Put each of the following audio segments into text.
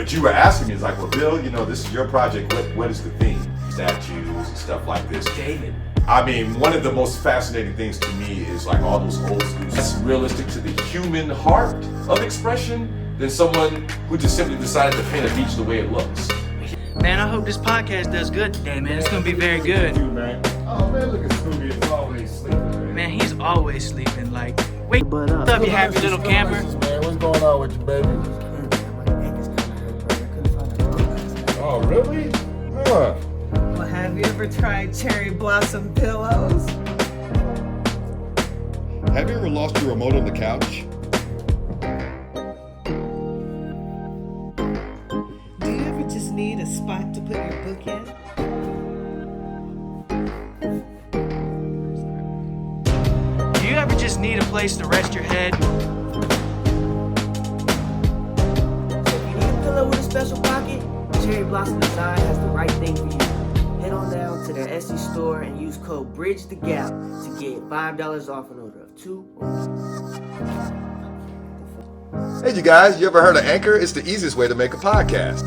But you were asking me, it's like, well, Bill, this is your project. What is the theme? Statues and stuff like this. David. I mean, one of the most fascinating things to me is like all those old schools. That's realistic to the human heart of expression than someone who just simply decided to paint a beach the way it looks. Man, I hope this podcast does good today, man. It's gonna be very good. You, man. Oh, man, look at Scooby. It's always sleeping, Man, he's always sleeping. Like, wake up, you happy little camper. Man, what's going on with you, baby? Oh, really? Huh. Well, have you ever tried cherry blossom pillows? Have you ever lost your remote on the couch? Do you ever just need a spot to put your book in? Do you ever just need a place to rest your head? So if you need a pillow with a special pocket, Cherry Blossom Design has the right thing for you. Head on down to their Etsy store and use code BRIDGETHEGAP to get $5 off an order of 2 or more. Hey, you guys, you ever heard of Anchor? It's the easiest way to make a podcast.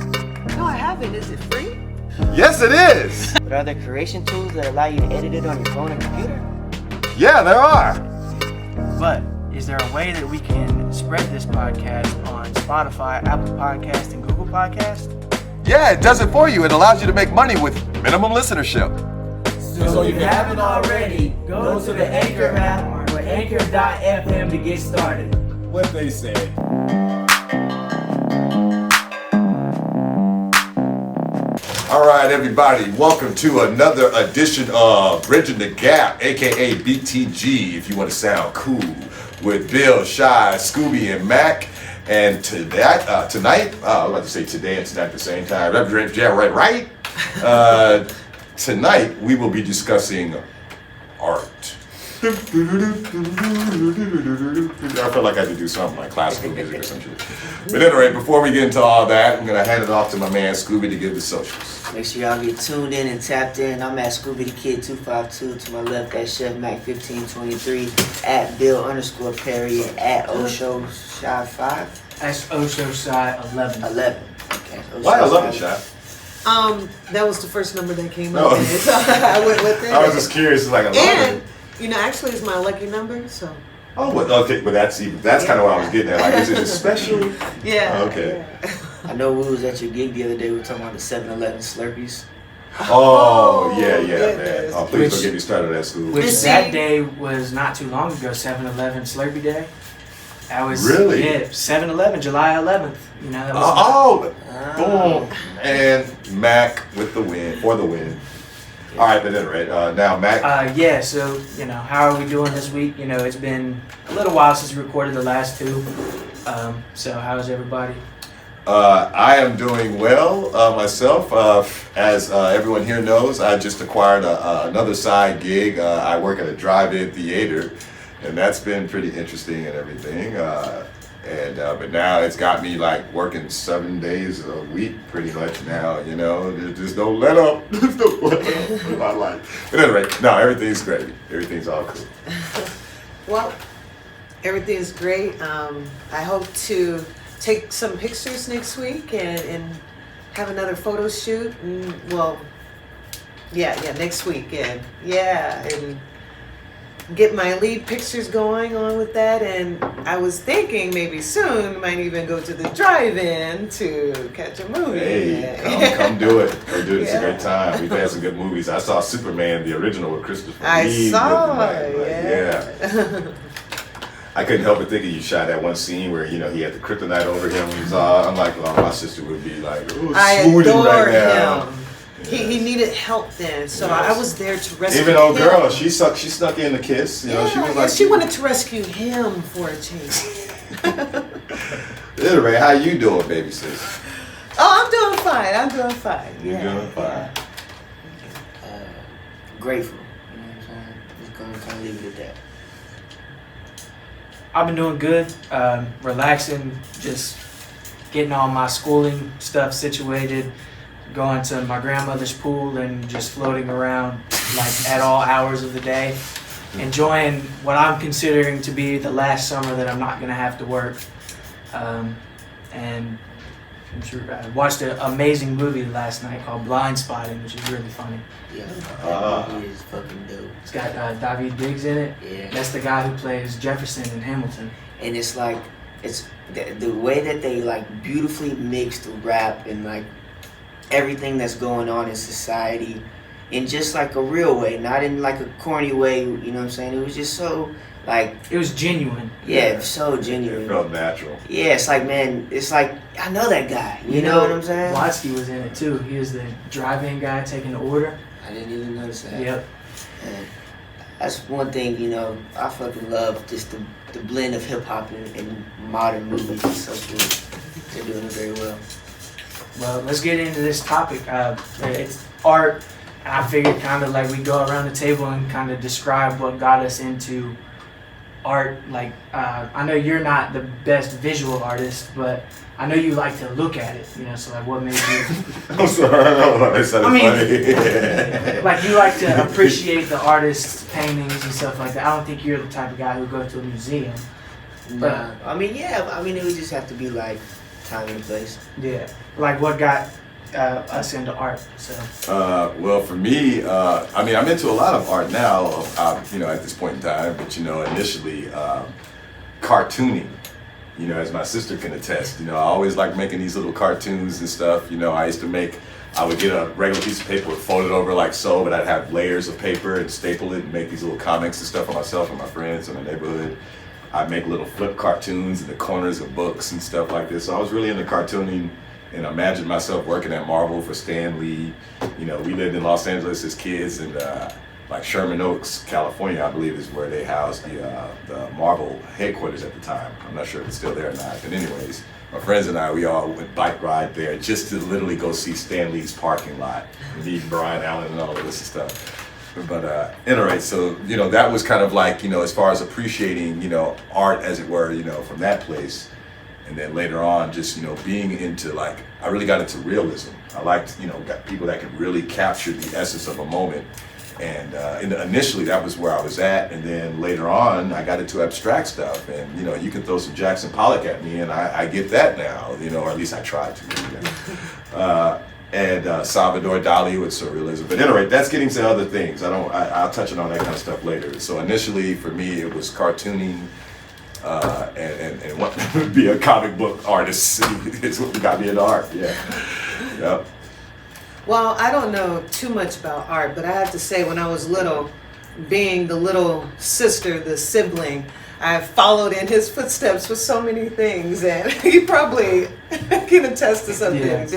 No, I haven't. Is it free? Yes, it is! But are there creation tools that allow you to edit it on your phone and computer? Yeah, there are. But is there a way that we can spread this podcast on Spotify, Apple Podcast, and Google Podcast? Yeah, it does it for you. It allows you to make money with minimum listenership. So if you haven't already, go to the Anchor app or anchor.fm to get started. What they said. All right, everybody, welcome to another edition of Bridging the Gap, aka BTG, if you want to sound cool, with Bill, Shy, Scooby, and Mac. And tonight, I was about to say today and tonight at the same time. Right. Tonight we will be discussing art. I felt like I had to do something like classical music or some shit. But anyway, before we get into all that, I'm gonna hand it off to my man Scooby to give the socials. Make sure y'all get tuned in and tapped in. I'm at Scooby the Kid 252. To my left, at Chef Mac 1523. At Bill_Perry. At Osho Shy 5. That's Osho Shy 11. 11. Okay. Why 11 shot? That was the first number that came No. up. So I went with it. I was just curious. It's like 11. And, actually it's my lucky number, so. Oh, well, okay, but that's kind of what I was getting at. Like, is it special? Yeah. Okay. I know we was at your gig the other day. We were talking about the 7-Eleven Slurpees. Oh, yeah, man. goodness. Oh, please don't get me started at school. Which See? that day was not too long ago, 7-Eleven Slurpee Day. That was, Really? Yeah, 7-Eleven, July 11th. That was Boom. And Mac with the win, for the win. All right, but then, right, now Mac. yeah, so, how are we doing this week? It's been a little while since we recorded the last two. So how's everybody? I am doing well myself. As everyone here knows, I just acquired another side gig. I work at a drive-in theater, and that's been pretty interesting and everything. But now it's got me like working 7 days a week pretty much now, There's just no let up. There's no let up in my life. But anyway, no, everything's great. Everything's all cool. Well, everything's great. I hope to take some pictures next week and have another photo shoot. Next week. And get my lead pictures going on with that. And I was thinking maybe soon might even go to the drive-in to catch a movie. Hey, come do it. Come do it. It's a great time. We've had some good movies. I saw Superman, the original with Christopher Reeve. I saw it. Yeah. I couldn't help but think of you shot that one scene where, he had the kryptonite over him. I'm like, well, my sister would be like, I swooning adore right now. him. He needed help then, so I was there to rescue him. Even old girl, she snuck in the kiss. She was like, she wanted to rescue him for a change. Anyway, how you doing, baby sis? Oh, I'm doing fine. You're doing fine. Grateful. You know what I'm saying? Just gonna kind of leave it at that. I've been doing good, relaxing, just getting all my schooling stuff situated, going to my grandmother's pool and just floating around like at all hours of the day, enjoying what I'm considering to be the last summer that I'm not going to have to work. And I watched an amazing movie last night called Blind Spotting, which is really funny. Yeah, that movie is fucking dope. It's got David Diggs in it. Yeah. That's the guy who plays Jefferson in Hamilton. And it's like, it's the way that they like beautifully mixed rap and like everything that's going on in society in just like a real way, not in like a corny way, you know what I'm saying? It was just so like, It was genuine. yeah, so genuine. It felt natural. Yeah, it's like, man, it's like, I know that guy. You know what I'm saying? Watsky was in it too. He was the drive-in guy taking the order. I didn't even notice that. Yep. And that's one thing, you know, I fucking love just the blend of hip hop and modern movies. It's so cool. They're doing it very well. Well, let's get into this topic. It's art. And I figured kind of like we go around the table and kind of describe what got us into art. Like, I know you're not the best visual artist, but I know you like to look at it, you know, so like what made you... I'm sorry, I don't know. It sounded funny. like you like to appreciate the artist's paintings and stuff like that. I don't think you're the type of guy who go to a museum. Nah, I mean, yeah, I mean, it would just have to be like time and place. Yeah. Like what got us into art, so... Well, for me, I mean, I'm into a lot of art now, you know, at this point in time, but, you know, initially, cartooning, you know, as my sister can attest, you know, I always liked making these little cartoons and stuff. You know, I would get a regular piece of paper, fold it over like so, but I'd have layers of paper and staple it and make these little comics and stuff for myself and my friends in the neighborhood. I'd make little flip cartoons in the corners of books and stuff like this. So I was really into cartooning. And I imagined myself working at Marvel for Stan Lee. You know, we lived in Los Angeles as kids, and like Sherman Oaks, California, I believe is where they housed the Marvel headquarters at the time. I'm not sure if it's still there or not. But anyways, my friends and I, we all would bike ride there just to literally go see Stan Lee's parking lot, meet Brian Allen and all of this stuff. But anyway, so, you know, that was kind of like, you know, as far as appreciating, you know, art as it were, you know, from that place. And then later on, just, you know, being into like, I really got into realism. I liked, you know, got people that could really capture the essence of a moment. And initially that was where I was at. And then later on, I got into abstract stuff. And, you know, you can throw some Jackson Pollock at me and I get that now, you know, or at least I tried to. You know? And Salvador Dali with surrealism. But anyway, that's getting to other things. I'll touch on that kind of stuff later. So initially for me, it was cartooning. And want to be a comic book artist is what got me into art. Yeah. Yep. Well, I don't know too much about art, but I have to say when I was little, being the little sister, the sibling, I followed in his footsteps with so many things, and he probably can attest to some things.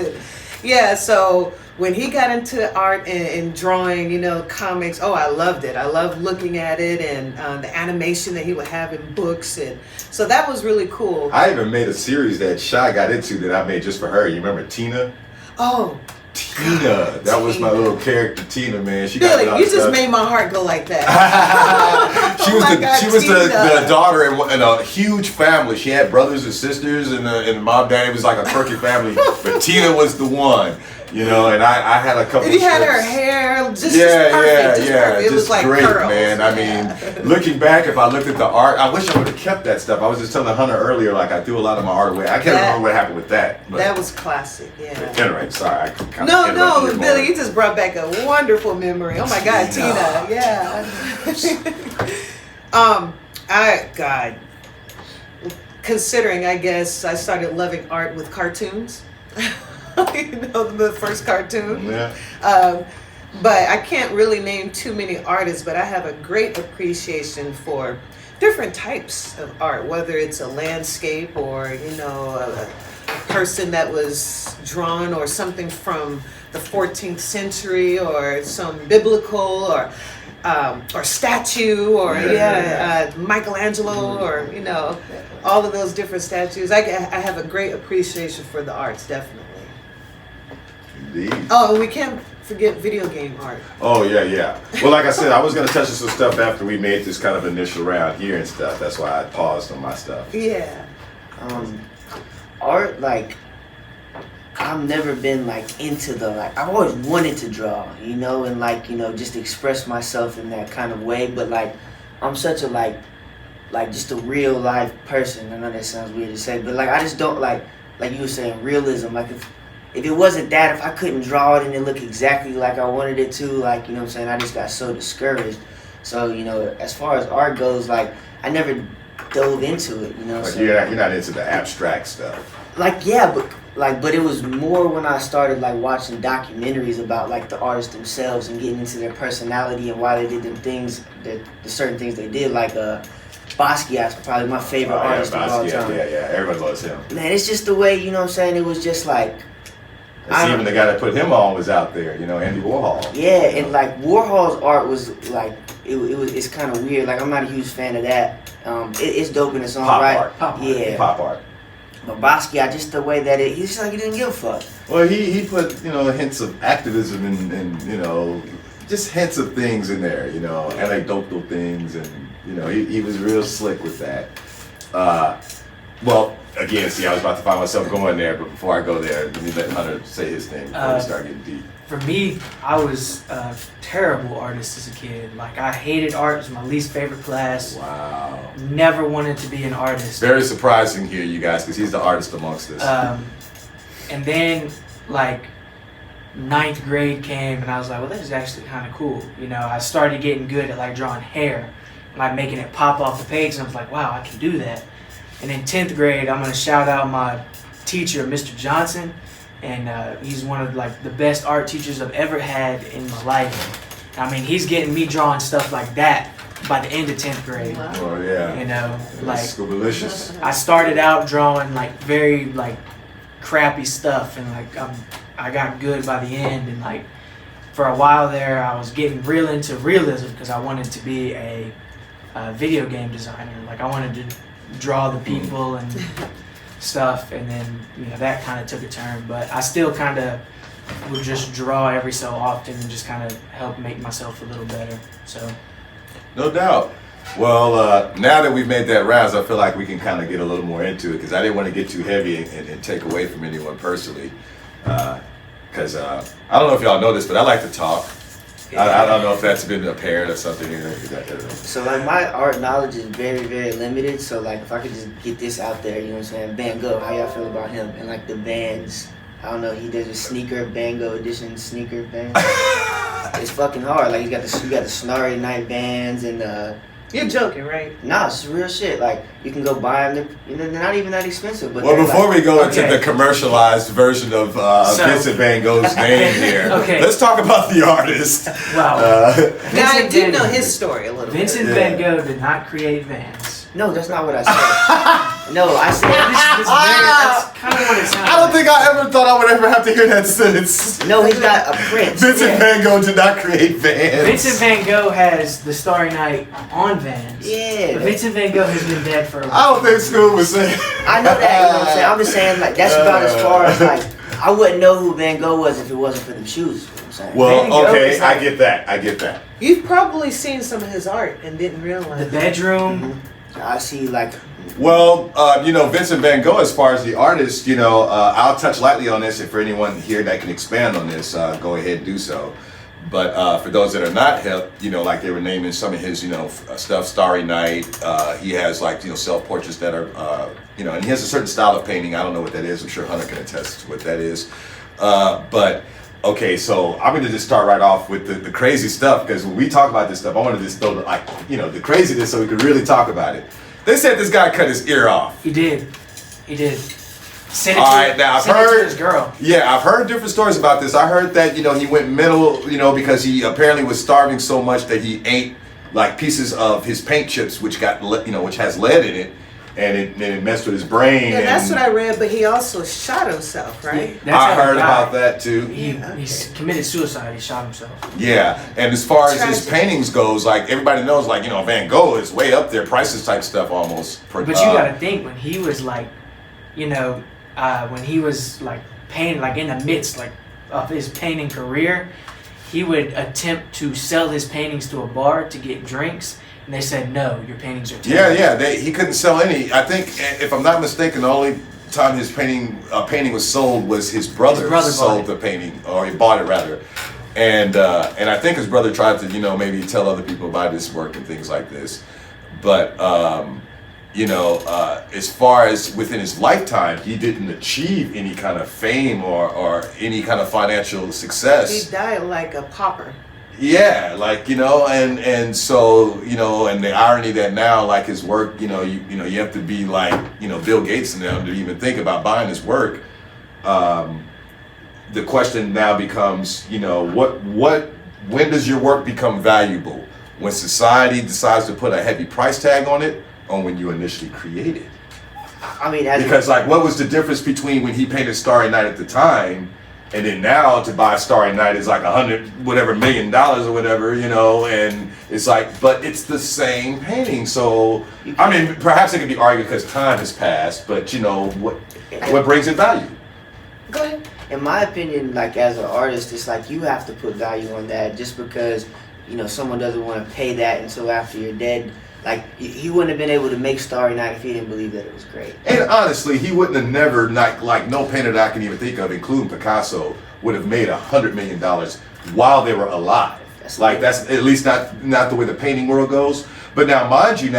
Yeah, so when he got into art and drawing, you know, comics, oh, I loved it. I loved looking at it and the animation that he would have in books. And so that was really cool. I even made a series that Shy got into that I made just for her. You remember Tina? Oh. Tina. That was my little character, Tina, man. She Billy, got you just made my heart go like that. She was Tina. the daughter in a huge family. She had brothers and sisters, and mom, dad, it was like a quirky family. But Tina was the one, you know. And I had a couple. And you of had strips. her hair just perfect. Yeah. It was like great, curls. man. I mean, looking back, if I looked at the art, I wish I would have kept that stuff. I was just telling Hunter earlier, like I threw a lot of my art away. I can't remember what happened with that. But, that was classic. Yeah. Anyway, sorry. I kinda No, interrupted your Billy, moment. you just brought back a wonderful memory. Oh my God, Tina. Yeah. Considering, I guess, I started loving art with cartoons. You know, the first cartoon. Yeah. But I can't really name too many artists, but I have a great appreciation for different types of art, whether it's a landscape or, you know, a person that was drawn or something from the 14th century or some biblical or statue or Michelangelo or, you know, all of those different statues. I have a great appreciation for the arts, definitely. Indeed. Oh, and we can't forget video game art. Oh, yeah. Well, like I said, I was going to touch on some stuff after we made this kind of initial round here and stuff. That's why I paused on my stuff. Yeah. Art, like, I've never been like into the, like, I've always wanted to draw, you know, and like, you know, just express myself in that kind of way. But like, I'm such a like just a real life person. I know that sounds weird to say, but like, I just don't like, like you were saying, realism. Like if it wasn't that, if I couldn't draw it and it looked exactly like I wanted it to, like, you know what I'm saying, I just got so discouraged. So, you know, as far as art goes, like, I never dove into it, you know what I'm Like saying? you're not into the abstract stuff. Like, yeah, but it was more when I started, like, watching documentaries about, like, the artists themselves and getting into their personality and why they did them things, the certain things they did, like, Basquiat's probably my favorite artist of all time. Yeah, everybody loves him. Man, it's just the way, you know what I'm saying, it was just like... Even the guy that put him on was out there, you know, Andy Warhol. Yeah, and like Warhol's art was like it's kind of weird. Like I'm not a huge fan of that. It's dope in its own right. Pop art. But Basquiat, just the way that he's just like he didn't give a fuck. Well, he put, you know, hints of activism and you know, just hints of things in there, you know, anecdotal things, and you know, he was real slick with that. Well, again, see, I was about to find myself going there, but before I go there, let me let Hunter say his thing before we start getting deep. For me, I was a terrible artist as a kid. Like, I hated art. It was my least favorite class. Wow. Never wanted to be an artist. Very surprising here, you guys, because he's the artist amongst us. And then, like, 9th grade came, and I was like, well, this is actually kind of cool. You know, I started getting good at, like, drawing hair, like, making it pop off the page, and I was like, wow, I can do that. And in 10th grade, I'm going to shout out my teacher, Mr. Johnson. And he's one of like the best art teachers I've ever had in my life. I mean, he's getting me drawing stuff like that by the end of 10th grade. Wow. Oh yeah. You know, like Scooby-licious. I started out drawing like very like crappy stuff, and like I got good by the end. And like for a while there, I was getting real into realism because I wanted to be a video game designer. Like I wanted to draw the people and stuff, and then you know that kind of took a turn, but I still kind of would just draw every so often and just kind of help make myself a little better. So No doubt. Well, now that we've made that rounds, I feel like we can kind of get a little more into it, because I didn't want to get too heavy and take away from anyone personally, because I don't know if y'all know this, but I like to talk. I don't know if that's been apparent or something. So like my art knowledge is very, very limited. So like if I could just get this out there, you know what I'm saying? Van Gogh, how y'all feel about him? And like the Vans, I don't know, he does a sneaker, Van Gogh edition sneaker Vans. It's fucking hard. Like you got the Snarry Night Vans and You're joking, right? nah, it's real shit. Like you can go buy them. They're not even that expensive. But Well, before like, we go into the commercialized version of Vincent Van Gogh's name here, let's talk about the artist. wow. Now I Vincent do Van- know his story a little Vincent bit. Van Gogh did not create Vans. no, that's not what I said. No, I said That's kind of what it sounds I don't like. think I ever thought I would ever have to hear that sentence. no. He's got a print. Vincent Van Gogh did not create Vans. Vincent Van Gogh has the Starry Night on Vans. Yeah. But Vincent Van Gogh has been dead for a I while. don't think Scoob was saying. I know that, you know what I'm saying? I'm just saying, like, that's about as far as, like, I wouldn't know who Van Gogh was if it wasn't for them shoes, you know what I'm saying? Van Well, Gogh okay, is like- I get that. You've probably seen some of his art and didn't realize. The bedroom. I see, like, Well, you know, Vincent Van Gogh, as far as the artist, you know, I'll touch lightly on this, and for anyone here that can expand on this, go ahead and do so. But for those that are not hip, you know, like they were naming some of his, you know, stuff, Starry Night. He has like, you know, self-portraits that are, you know, and he has a certain style of painting. I don't know what that is. I'm sure Hunter can attest to what that is. But okay, so I'm going to just start right off with the crazy stuff, because when we talk about this stuff, I want to just throw the, like, you know, the craziness so we can really talk about it. They said this guy cut his ear off. He did. He did. Send it All to, right, now I've send it to heard his girl. Yeah, I've heard different stories about this. I heard that, you know, he went mental, you know, because he apparently was starving so much that he ate like pieces of his paint chips, which got, you know, which has lead in it, and it messed with his brain. Yeah, that's and what I read, but he also shot himself, right? That's I how he heard died. about that too. He Okay. committed suicide. He shot himself. Yeah, and as far as his Tragic. paintings goes, like everybody knows, like, you know, Van Gogh is way up there, prices type stuff almost. But you gotta think, when he was like, you know, when he was like painting, like in the midst like of his painting career, he would attempt to sell his paintings to a bar to get drinks, and they said no, your paintings are terrible. He couldn't sell any. I think, if I'm not mistaken, the only time his painting was sold was his brother bought sold it. the painting, or he bought it rather, and I think his brother tried to, you know, maybe tell other people about his work and things like this, but as far as within his lifetime, he didn't achieve any kind of fame or any kind of financial success. He died like a pauper. Yeah, and so and the irony that now, like, his work, you have to be like, Bill Gates and them to even think about buying his work. The question now becomes, when does your work become valuable? When society decides to put a heavy price tag on it, or when you initially created it? I mean, Because, like, what was the difference between when he painted Starry Night at the time, and then now to buy Starry Night is like $100 million or whatever, and it's like, but it's the same painting. So, I mean, perhaps it could be argued because time has passed, but what brings it value? Go ahead. in my opinion, like as an artist, it's like you have to put value on that. Just because someone doesn't want to pay that until after you're dead. Like, he wouldn't have been able to make Starry Night if he didn't believe that it was great. And honestly, he wouldn't have never, like no painter that I can even think of, including Picasso, would have made $100 million while they were alive. That's at least not the way the painting world goes. But now, mind you,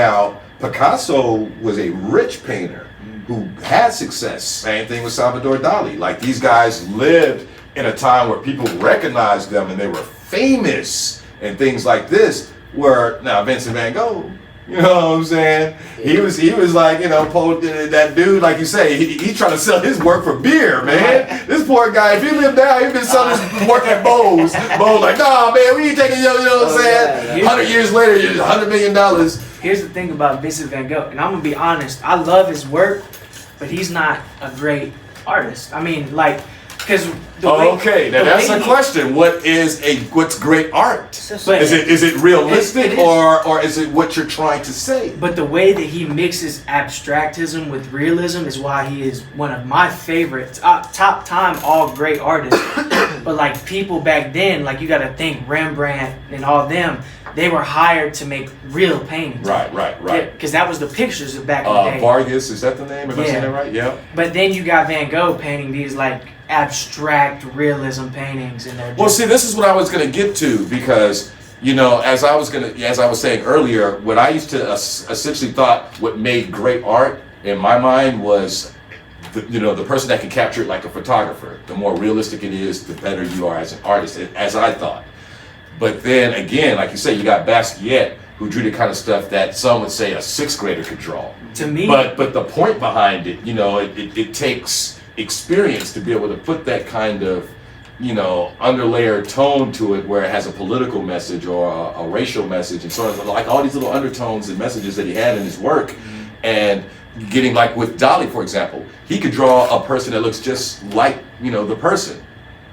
Picasso was a rich painter who had success. Same thing with Salvador Dali. Like, these guys lived in a time where people recognized them and they were famous and things like this. Where now Vincent Van Gogh, you know what I'm saying? He was like, that dude, like you say, he's trying to sell his work for beer, man. This poor guy, if he lived down, he'd been selling his work at Bose. Bose like, nah, man, we ain't taking you know what I'm saying? 100 years later, $100 million. Here's the thing about Vincent Van Gogh, and I'm gonna be honest, I love his work, but he's not a great artist. I mean, like, because that's a question. What's great art? Is it realistic or is it what you're trying to say? But the way that he mixes abstractism with realism is why he is one of my favorites, top time all great artists. But like, people back then, like, you got to think Rembrandt and all them, they were hired to make real paintings. Right. Because that was the pictures of back in the day. Vargas, is that the name? Am I saying that right? Yeah. But then you got Van Gogh painting these like abstract realism paintings, and they're just... this is what I was gonna get to, because as I was saying earlier, what I used to essentially thought what made great art in my mind was the person that can capture it like a photographer. The more realistic it is, the better you are as an artist, as I thought. But then again, like you say, you got Basquiat, who drew the kind of stuff that some would say a sixth grader could draw. To me, but the point behind it, it takes experience to be able to put that kind of underlayer tone to it, where it has a political message or a racial message, and sort of like all these little undertones and messages that he had in his work. And getting, like with Dali, for example, he could draw a person that looks just like the person.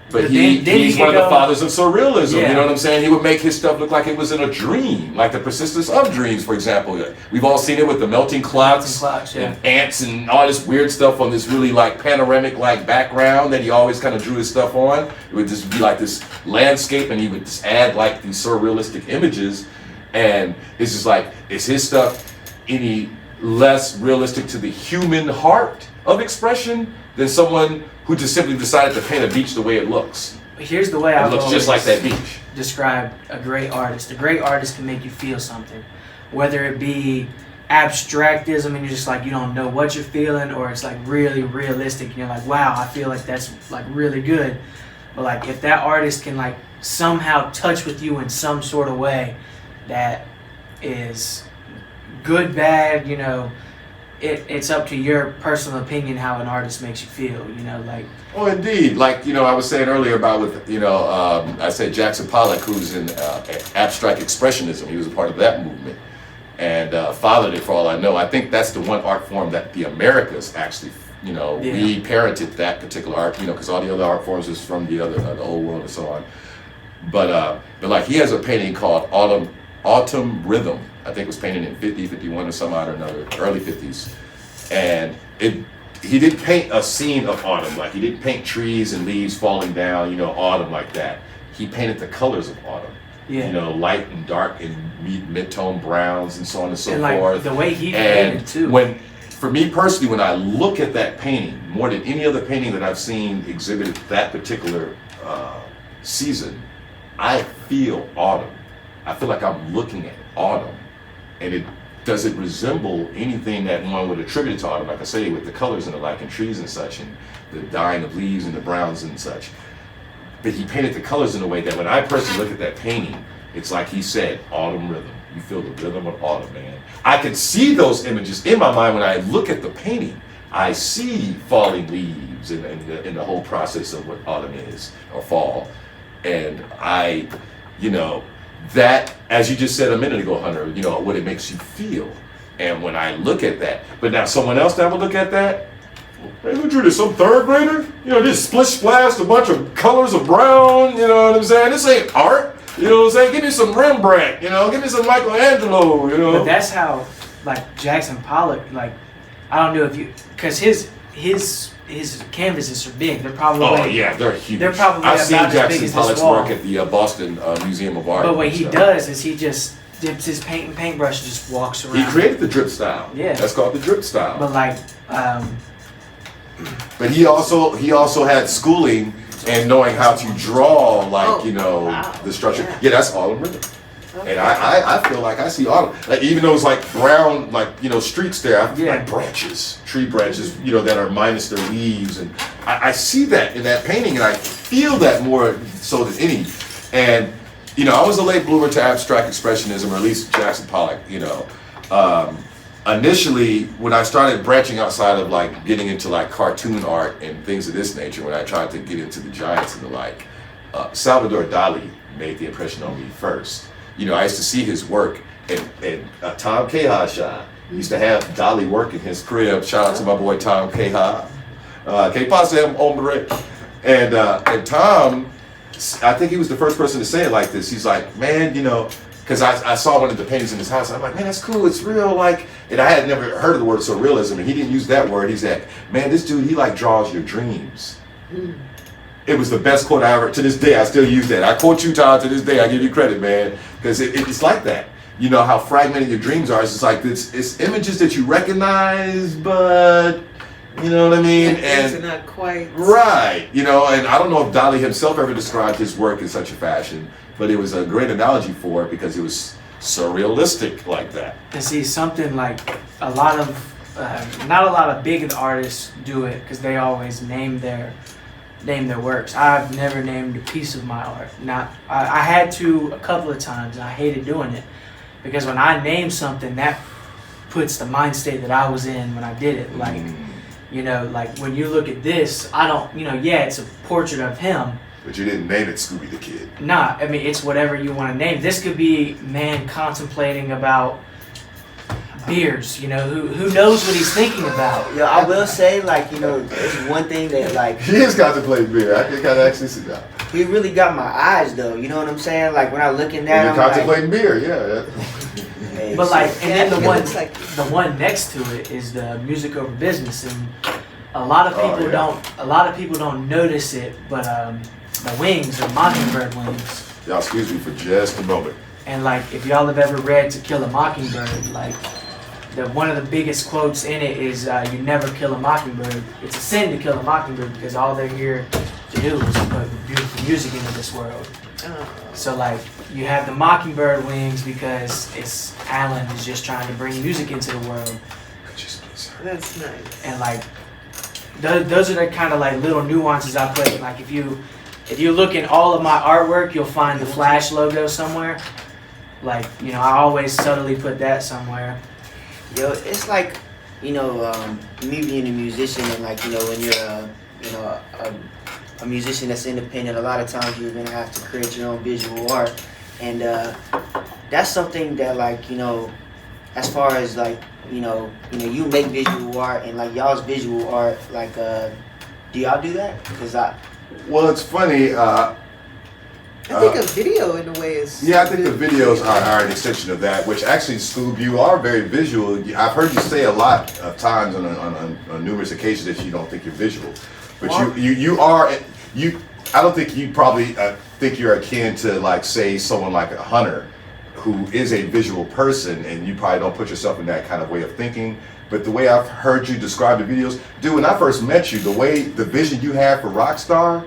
But he's one of the fathers of surrealism, you know what I'm saying? He would make his stuff look like it was in a dream, like the persistence of dreams, for example. We've all seen it with the melting clocks and ants and all this weird stuff on this really like panoramic like background that he always kind of drew his stuff on. It would just be like this landscape, and he would just add like these surrealistic images. And it's just like, is his stuff any less realistic to the human heart of expression than someone who just simply decided to paint a beach the way it looks? Here's the way I looks just like that beach. Describe a great artist. A great artist can make you feel something, whether it be abstractism and you're just like, you don't know what you're feeling, or it's like really realistic and you're like, wow, I feel like that's like really good. But like, if that artist can like somehow touch with you in some sort of way that is good, bad, it's up to your personal opinion how an artist makes you feel, like... Oh, indeed. Like, I was saying earlier about with, I said Jackson Pollock, who's in abstract expressionism. He was a part of that movement and fathered it, for all I know. I think that's the one art form that the Americas actually, we parented that particular art, because all the other art forms is from the old world and so on. But like, he has a painting called Autumn Rhythm. I think it was painted in 50, 51 or some odd or another, early 50s. And he didn't paint a scene of autumn, like he didn't paint trees and leaves falling down, autumn like that. He painted the colors of autumn. Light and dark and mid-tone browns and so on and so forth. The way he painted too. For me personally, when I look at that painting, more than any other painting that I've seen exhibited that particular season, I feel autumn. I feel like I'm looking at autumn. And does it resemble anything that one would attribute it to autumn? Like I say, with the colors and the like in trees and such, and the dying of leaves and the browns and such. But he painted the colors in a way that when I personally look at that painting, it's like he said, autumn rhythm. You feel the rhythm of autumn, man. I can see those images in my mind when I look at the painting. I see falling leaves in the whole process of what autumn is, or fall. And I, you know, that, as you just said a minute ago, Hunter, you know, what it makes you feel. And when I look at that, but now someone else that would look at that, hey, who drew this? Some third grader? You know, just splish splashed a bunch of colors of brown, you know what I'm saying? This ain't art. You know what I'm saying? Give me some Rembrandt, you know, give me some Michelangelo, you know. But that's how, like, Jackson Pollock, like, I don't know if you, because his canvases are big. They're probably they're huge. They're probably I've seen about as big Jackson as Pollock's this wall. work at the Boston Museum of Art. But what he does is he just dips his paint and paintbrush and just walks around. He created the drip style. Yeah. That's called the drip style. But like, but he also had schooling and knowing how to draw, like, you know, the structure. Yeah, that's autumn rhythm. Okay. And I feel like I see autumn. Like, even though it's like brown, like, you know, streaks there, I feel like branches, tree branches, you know, that are minus their leaves. And I see that in that painting, and I feel that more so than any. And, you know, I was a late bloomer to abstract expressionism, or at least Jackson Pollock, you know. Initially, when I started branching outside of like getting into like cartoon art and things of this nature, when I tried to get into the giants and the like, Salvador Dali made the impression on me first. You know, I used to see his work, and Tom Cahill used to have Dali work in his crib. Shout out to my boy Tom Cahill. Que pasa, hombre? And Tom, I think he was the first person to say it like this. He's like, man, you know, because I saw one of the paintings in his house, and I'm like, man, that's cool, it's real, like, and I had never heard of the word surrealism, and he didn't use that word. He said, man, this dude, he like draws your dreams. It was the best quote I ever, to this day, I still use that. I quote you, Todd, to this day, I give you credit, man, because it's like that. You know, how fragmented your dreams are. It's just like, it's images that you recognize, but, you know what I mean? And things are not quite. Right, you know, and I don't know if Dali himself ever described his work in such a fashion, but it was a great analogy for it because it was surrealistic like that. and see something like a lot of, not a lot of big artists do it because they always name their works. I've never named a piece of my art. Now, I had to a couple of times, and I hated doing it because when I name something, that puts the mind state that I was in when I did it. Like, you know, like when you look at this, I don't, you know, yeah, it's a portrait of him. But you didn't name it Scooby the Kid. Nah, I mean, it's whatever you want to name. This could be man contemplating about beers, you know, who knows what he's thinking about. Yo, I will say, like, you know, there's one thing that, like, He is contemplating beer. I think I actually see that. he really got my eyes, though. You know what I'm saying? Like, when I looking at You're him, contemplating beer, yeah. Hey, But like, and then Yeah, the it's like- one next to it is the music over business, and a lot of people don't notice it, but the wings are mockingbird wings. Y'all excuse me for just a moment. And like, if y'all have ever read To Kill a Mockingbird, like one of the biggest quotes in it is, "You never kill a mockingbird. It's a sin to kill a mockingbird because all they're here to do is put beautiful music into this world." So like, you have the mockingbird wings because it's Alan is just trying to bring music into the world, That's nice. and like, those are the kind of like little nuances I put in. Like, if you look in all of my artwork, you'll find the Flash logo somewhere. Like, you know, I always subtly put that somewhere. Yo, it's like, you know, me being a musician, and like, you know, when you're you know, a musician that's independent, a lot of times you're gonna have to create your own visual art, and that's something that, like, you know, as far as like, you make visual art, and like y'all's visual art, like, do y'all do that? Because Well, it's funny. I think a video in a way is. Yeah, I think the videos are an extension of that, which actually, Scoob, you are very visual. I've heard you say a lot of times on numerous occasions that you don't think you're visual. But you are, I don't think you probably think you're akin to, like, say, someone like a Hunter, who is a visual person, and you probably don't put yourself in that kind of way of thinking. But the way I've heard you describe the videos, dude, when I first met you, the vision you had for Rockstar,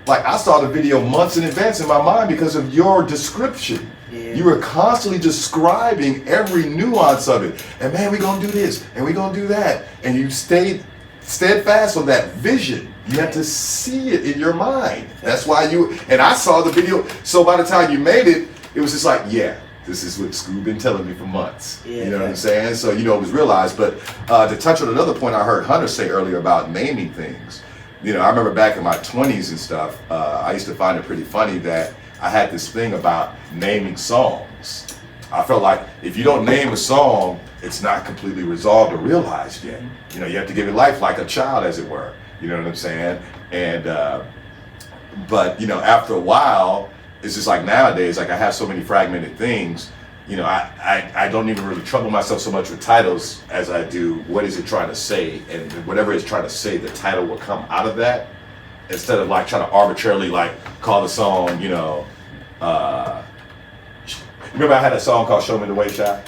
like I saw the video months in advance in my mind because of your description. Yeah. You were constantly describing every nuance of it. And man, we're gonna do this and we're gonna do that. And you stayed steadfast on that vision. You had to see it in your mind. That's why and I saw the video. So by the time you made it, it was just like, yeah, this is what Scooby been telling me for months. Yeah, you know what I'm saying? So, it was realized. But to touch on another point I heard Hunter say earlier about naming things. I remember back in my 20s and stuff, I used to find it pretty funny that I had this thing about naming songs. I felt like if you don't name a song, it's not completely resolved or realized yet. You have to give it life like a child, as it were. You know what I'm saying? And, but, after a while, it's just like nowadays, like I have so many fragmented things, I don't even really trouble myself so much with titles as I do what is it trying to say, and whatever it's trying to say, the title will come out of that, instead of like trying to arbitrarily like call the song, remember I had a song called Show Me the Way, Shy?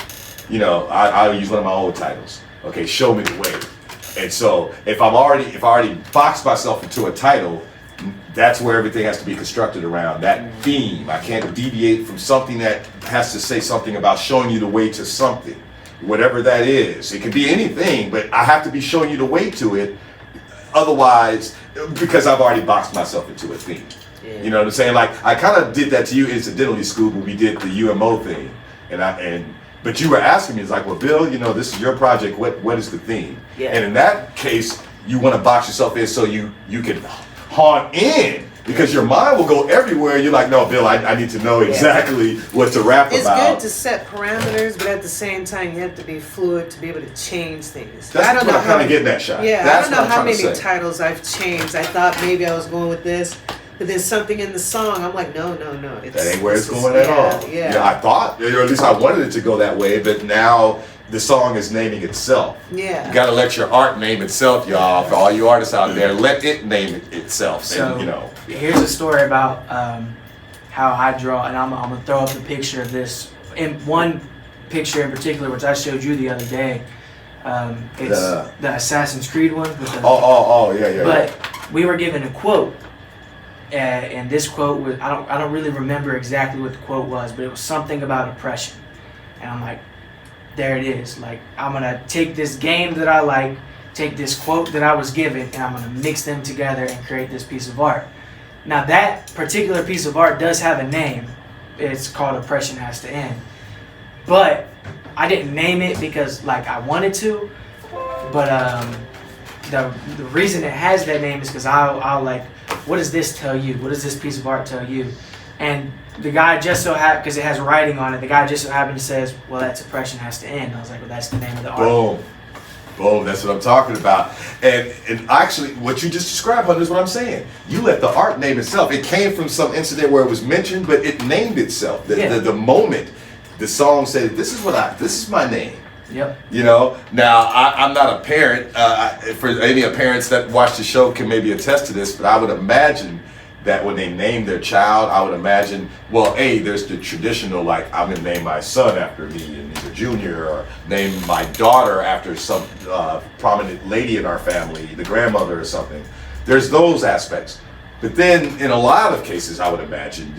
I use one of my old titles. Okay, Show Me the Way. And so if I already boxed myself into a title, that's where everything has to be constructed around that theme. I can't deviate from something that has to say something about showing you the way to something, whatever that is. It could be anything, but I have to be showing you the way to it. Otherwise, because I've already boxed myself into a theme. Yeah. You know what I'm saying? Like I kind of did that to you incidentally, Scoob, when we did the UMO thing, but you were asking me, it's like, well, Bill, this is your project. What is the theme? Yeah. And in that case, you want to box yourself in so you can haunt in, because your mind will go everywhere. You're like, no, Bill, I need to know exactly what to rap It's about. good to set parameters, but at the same time, you have to be fluid to be able to change things. That's I don't what know I'm kind how of getting at, Shot. Yeah, That's I don't know what I'm how trying to many say. titles I've changed. I thought maybe I was going with this, but then something in the song, I'm like, no. That ain't where it's this is- going at all. Yeah. I thought, or at least I wanted it to go that way, but now the song is naming itself. Yeah. You gotta let your art name itself, y'all. For all you artists out there, let it name itself. So And, here's a story about how I draw, and I'm gonna throw up the picture of this. In one picture in particular, which I showed you the other day, it's the Assassin's Creed one. With the, yeah. But we were given a quote, and this quote was, I don't really remember exactly what the quote was, but it was something about oppression. And I'm like, there it is. Like, I'm gonna take this game that I like, take this quote that I was given, and I'm gonna mix them together and create this piece of art. Now that particular piece of art does have a name. It's called Oppression Has to End. But I didn't name it because like I wanted to, but the reason it has that name is because I'll like, what does this tell you? What does this piece of art tell you? And the guy just so happened, because it has writing on it, the guy just so happened to says, well, that's Oppression Has to End. I was like, well, that's the name of the art. Boom, that's what I'm talking about. And actually, what you just described, Hunter, is what I'm saying. You let the art name itself. It came from some incident where it was mentioned, but it named itself. The moment the song said, this is my name. Yep. Now I'm not a parent. For any parents that watch the show can maybe attest to this, but I would imagine that when they name their child, I would imagine, well, there's the traditional, like, I'm gonna name my son after me, and he's a junior, or name my daughter after some prominent lady in our family, the grandmother or something. There's those aspects. But then in a lot of cases, I would imagine,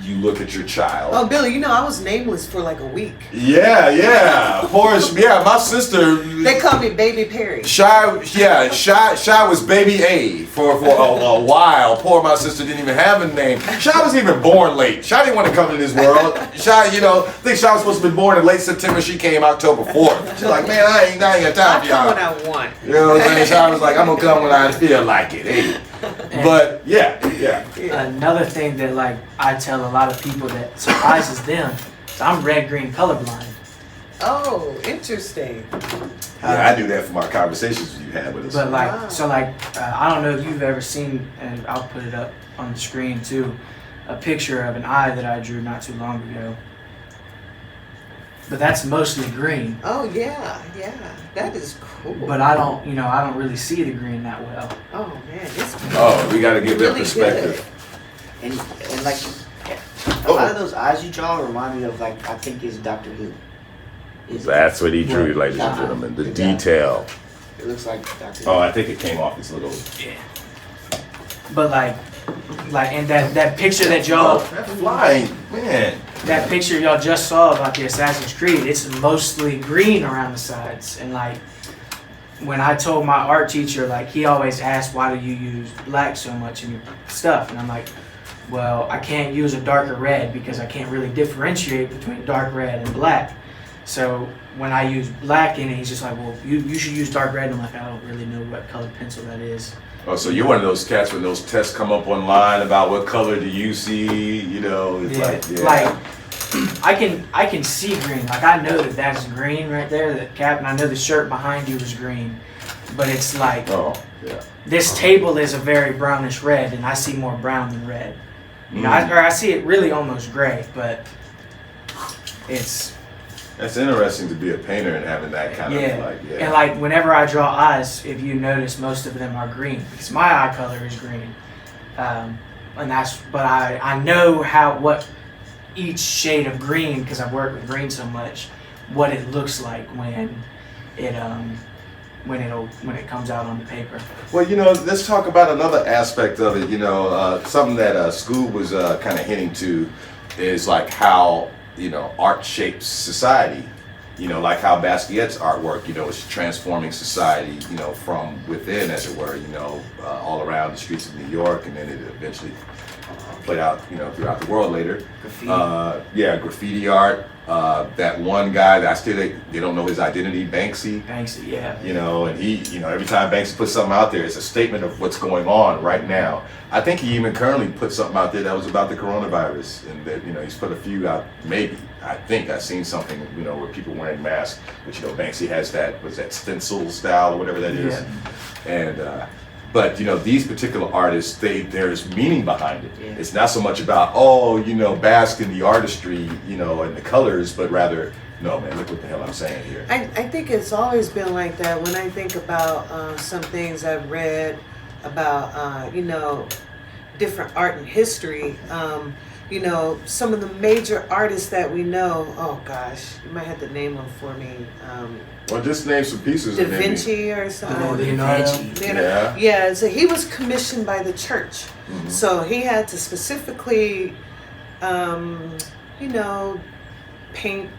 you look at your child. Oh, Billy, I was nameless for like a week. Yeah. My sister. They called me Baby Perry. Shy was Baby A for a while. Poor my sister didn't even have a name. Shy was even born late. Shy didn't want to come into this world. Shy, I think Shy was supposed to be born in late September. She came October 4th. She's like, man, I ain't got time for y'all. I come when I want. You know what I'm saying? Shy was like, I'm gonna come when I feel like it. Hey. But yeah. Another thing that like I tell a lot of people that surprises them is I'm red-green colorblind. Oh, interesting. Yeah, I do that from our conversations you had with us. But like, Wow. so like, I don't know if you've ever seen, and I'll put it up on the screen too, a picture of an eye that I drew not too long ago. But that's mostly green. Oh yeah, that is cool. But I don't really see the green that well. Oh man, it's we got to give that really perspective. And like a lot of those eyes you draw remind me of like I think it's Doctor Who. That's what he drew, ladies and Uh-huh. gentlemen. The Yeah. detail. It looks like Doctor Who. Oh, I think it came off this little. Yeah. But like, Like, and that picture that y'all, That flying, man. that picture y'all just saw about the Assassin's Creed, it's mostly green around the sides. And like, when I told my art teacher, like, he always asked, why do you use black so much in your stuff? And I'm like, well, I can't use a darker red because I can't really differentiate between dark red and black. So when I use black in it, he's just like, well, you should use dark red. And I'm like, I don't really know what colored pencil that is. Oh, so you're one of those cats when those tests come up online about what color do you see, you know, it's Like, I can see green. Like, I know that's green right there, that cap, and I know the shirt behind you is green. But it's like, this table is a very brownish red, and I see more brown than red. You know, I see it really almost gray, but it's... That's interesting to be a painter and having that kind of And like, whenever I draw eyes, if you notice, most of them are green because my eye color is green. And that's, but I know what each shade of green, because I've worked with green so much, what it looks like when it comes out on the paper. Well, you know, let's talk about another aspect of it. You know, something that Scoob was kind of hinting to is like how, you know, art shapes society. You know, like how Basquiat's artwork, you know, is transforming society, you know, from within, as it were, you know, all around the streets of New York, and then it eventually played out, you know, throughout the world later. Graffiti. Graffiti art. That one guy that they don't know his identity, Banksy. Banksy, yeah. You know, and he, you know, every time Banksy puts something out there, it's a statement of what's going on right now. I think he even currently put something out there that was about the coronavirus, and that, you know, he's put a few out. Maybe I think I've seen something, you know, where people wearing masks, which, you know, Banksy has that stencil style or whatever that is, and. But, you know, these particular artists, there's meaning behind it. Yeah. It's not so much about, oh, you know, bask in the artistry, you know, and the colors, but rather, no, man, look what the hell I'm saying here. I think it's always been like that. When I think about some things I've read about, you know, different art and history, you know, some of the major artists that we know, oh gosh, you might have to name them for me. Well, just name some pieces. Da Vinci or something. Leonardo. Yeah, so he was commissioned by the church. Mm-hmm. So he had to specifically, you know, paint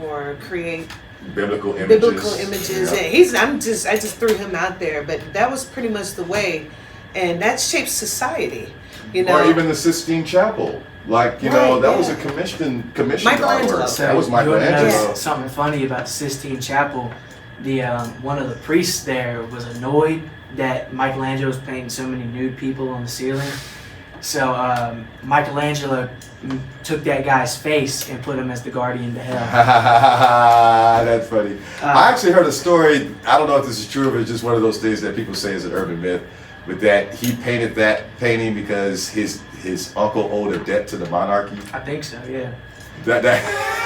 or create biblical images. Yeah. And I just threw him out there, but that was pretty much the way, and that shaped society. You know, or even the Sistine Chapel. Like, you know, that was a commissioned Michelangelo. artwork. That was Michelangelo. Something funny about the Sistine Chapel. The one of the priests there was annoyed that Michelangelo was painting so many nude people on the ceiling. So Michelangelo took that guy's face and put him as the guardian to hell. That's funny. I actually heard a story. I don't know if this is true, but it's just one of those things that people say is an urban myth. With that, he painted that painting because his uncle owed a debt to the monarchy. I think so, yeah.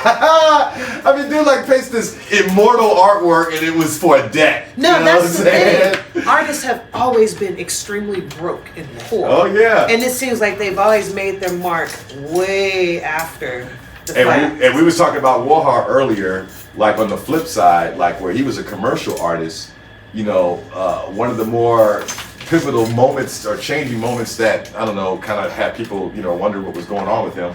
I mean, dude, like, paints this immortal artwork, and it was for a debt. No, you know that's the thing. Artists have always been extremely broke and poor. Oh yeah. And it seems like they've always made their mark way after the fact. And we was talking about Warhol earlier, like on the flip side, like where he was a commercial artist. You know, one of the more pivotal moments or changing moments that, I don't know, kind of had people, you know, wonder what was going on with him,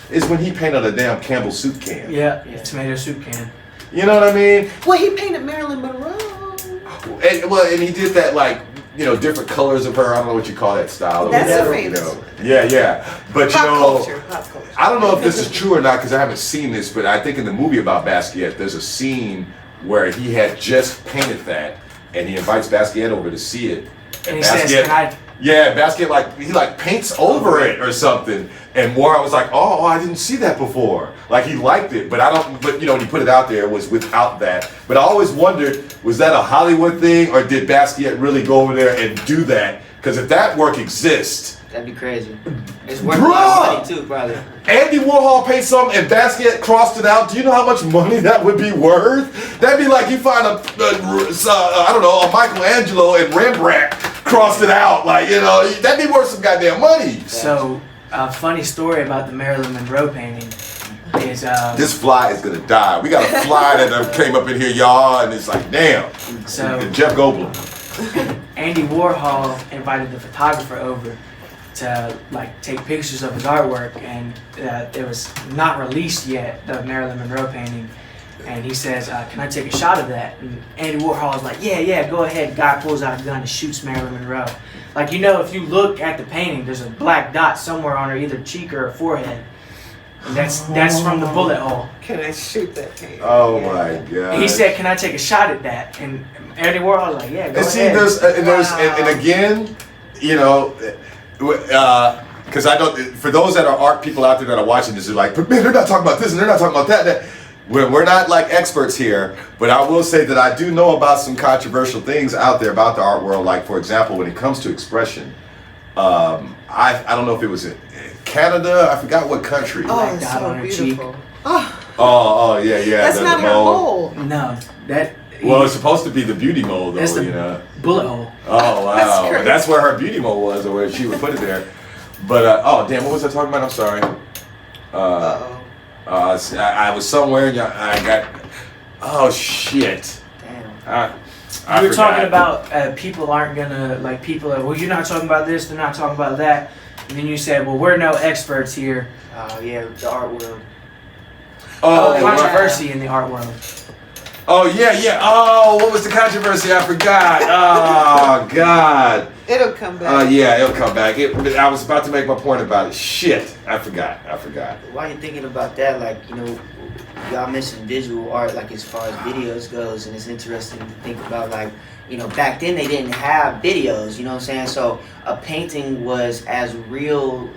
is when he painted a damn Campbell soup can. Yeah, tomato soup can. You know what I mean? Well, he painted Marilyn Monroe. And he did that, like, you know, different colors of her. I don't know what you call that style. That's a famous. Yeah. But Pop you know, culture. I don't know if this is true or not because I haven't seen this, but I think in the movie about Basquiat, there's a scene where he had just painted that, and he invites Basquiat over to see it. And he says, "Can I?" Yeah, Basquiat he paints over it or something, and Warhol was like, "Oh, I didn't see that before." Like he liked it, but you know, when he put it out there, it was without that. But I always wondered, was that a Hollywood thing, or did Basquiat really go over there and do that? Because if that work exists, that'd be crazy. It's worth a lot of money too, probably. Andy Warhol paid something and Basquiat crossed it out. Do you know how much money that would be worth? That'd be like you find I don't know, a Michelangelo and Rembrandt crossed it out. Like, you know, that'd be worth some goddamn money. So, a funny story about the Marilyn Monroe painting is this fly is gonna die. We got a fly that came up in here, y'all, and it's like, damn. So Jeff Goldblum. Andy Warhol invited the photographer over to like take pictures of his artwork, and it was not released yet, the Marilyn Monroe painting. And he says, "Can I take a shot of that?" And Andy Warhol is like, "Yeah, go ahead." Guy pulls out a gun and shoots Marilyn Monroe. Like, you know, if you look at the painting, there's a black dot somewhere on her either cheek or her forehead. And that's from the bullet hole. Can I shoot that painting? Oh my God. And he said, "Can I take a shot at that?" And Andy Warhol was like, "Yeah, go And see, ahead." and again, you know, because I don't. For those that are art people out there that are watching this, they're like, "But man, they're not talking about this and they're not talking about that." We're not like experts here, but I will say that I do know about some controversial things out there about the art world. Like, for example, when it comes to expression, I don't know if it was in Canada. I forgot what country. Oh, Like it's dot so on her beautiful. cheek. Oh, yeah. That's not her mole. No, that. Well, it's supposed to be the beauty mole, though. That's the you know. bullet hole. Oh wow, That's crazy. that's where her beauty mole was, or where she would put it there. But oh damn, what was I talking about? I'm sorry. Uh-oh. I was somewhere and I got. Oh shit. Damn. I We were forgot. talking about people aren't gonna, like, people are, well, you're not talking about this, they're not talking about that. And then you said, well, we're no experts here. Yeah, the art world. Oh, yeah. Controversy in the art world. Oh yeah. Oh, what was the controversy? I forgot. Oh God. It'll come back. Yeah, it'll come back. I was about to make my point about it. Shit, I forgot. While you're thinking about that, like, you know, y'all mentioned visual art, like as far as videos goes, and it's interesting to think about, like, you know, back then they didn't have videos, you know what I'm saying? So a painting was as real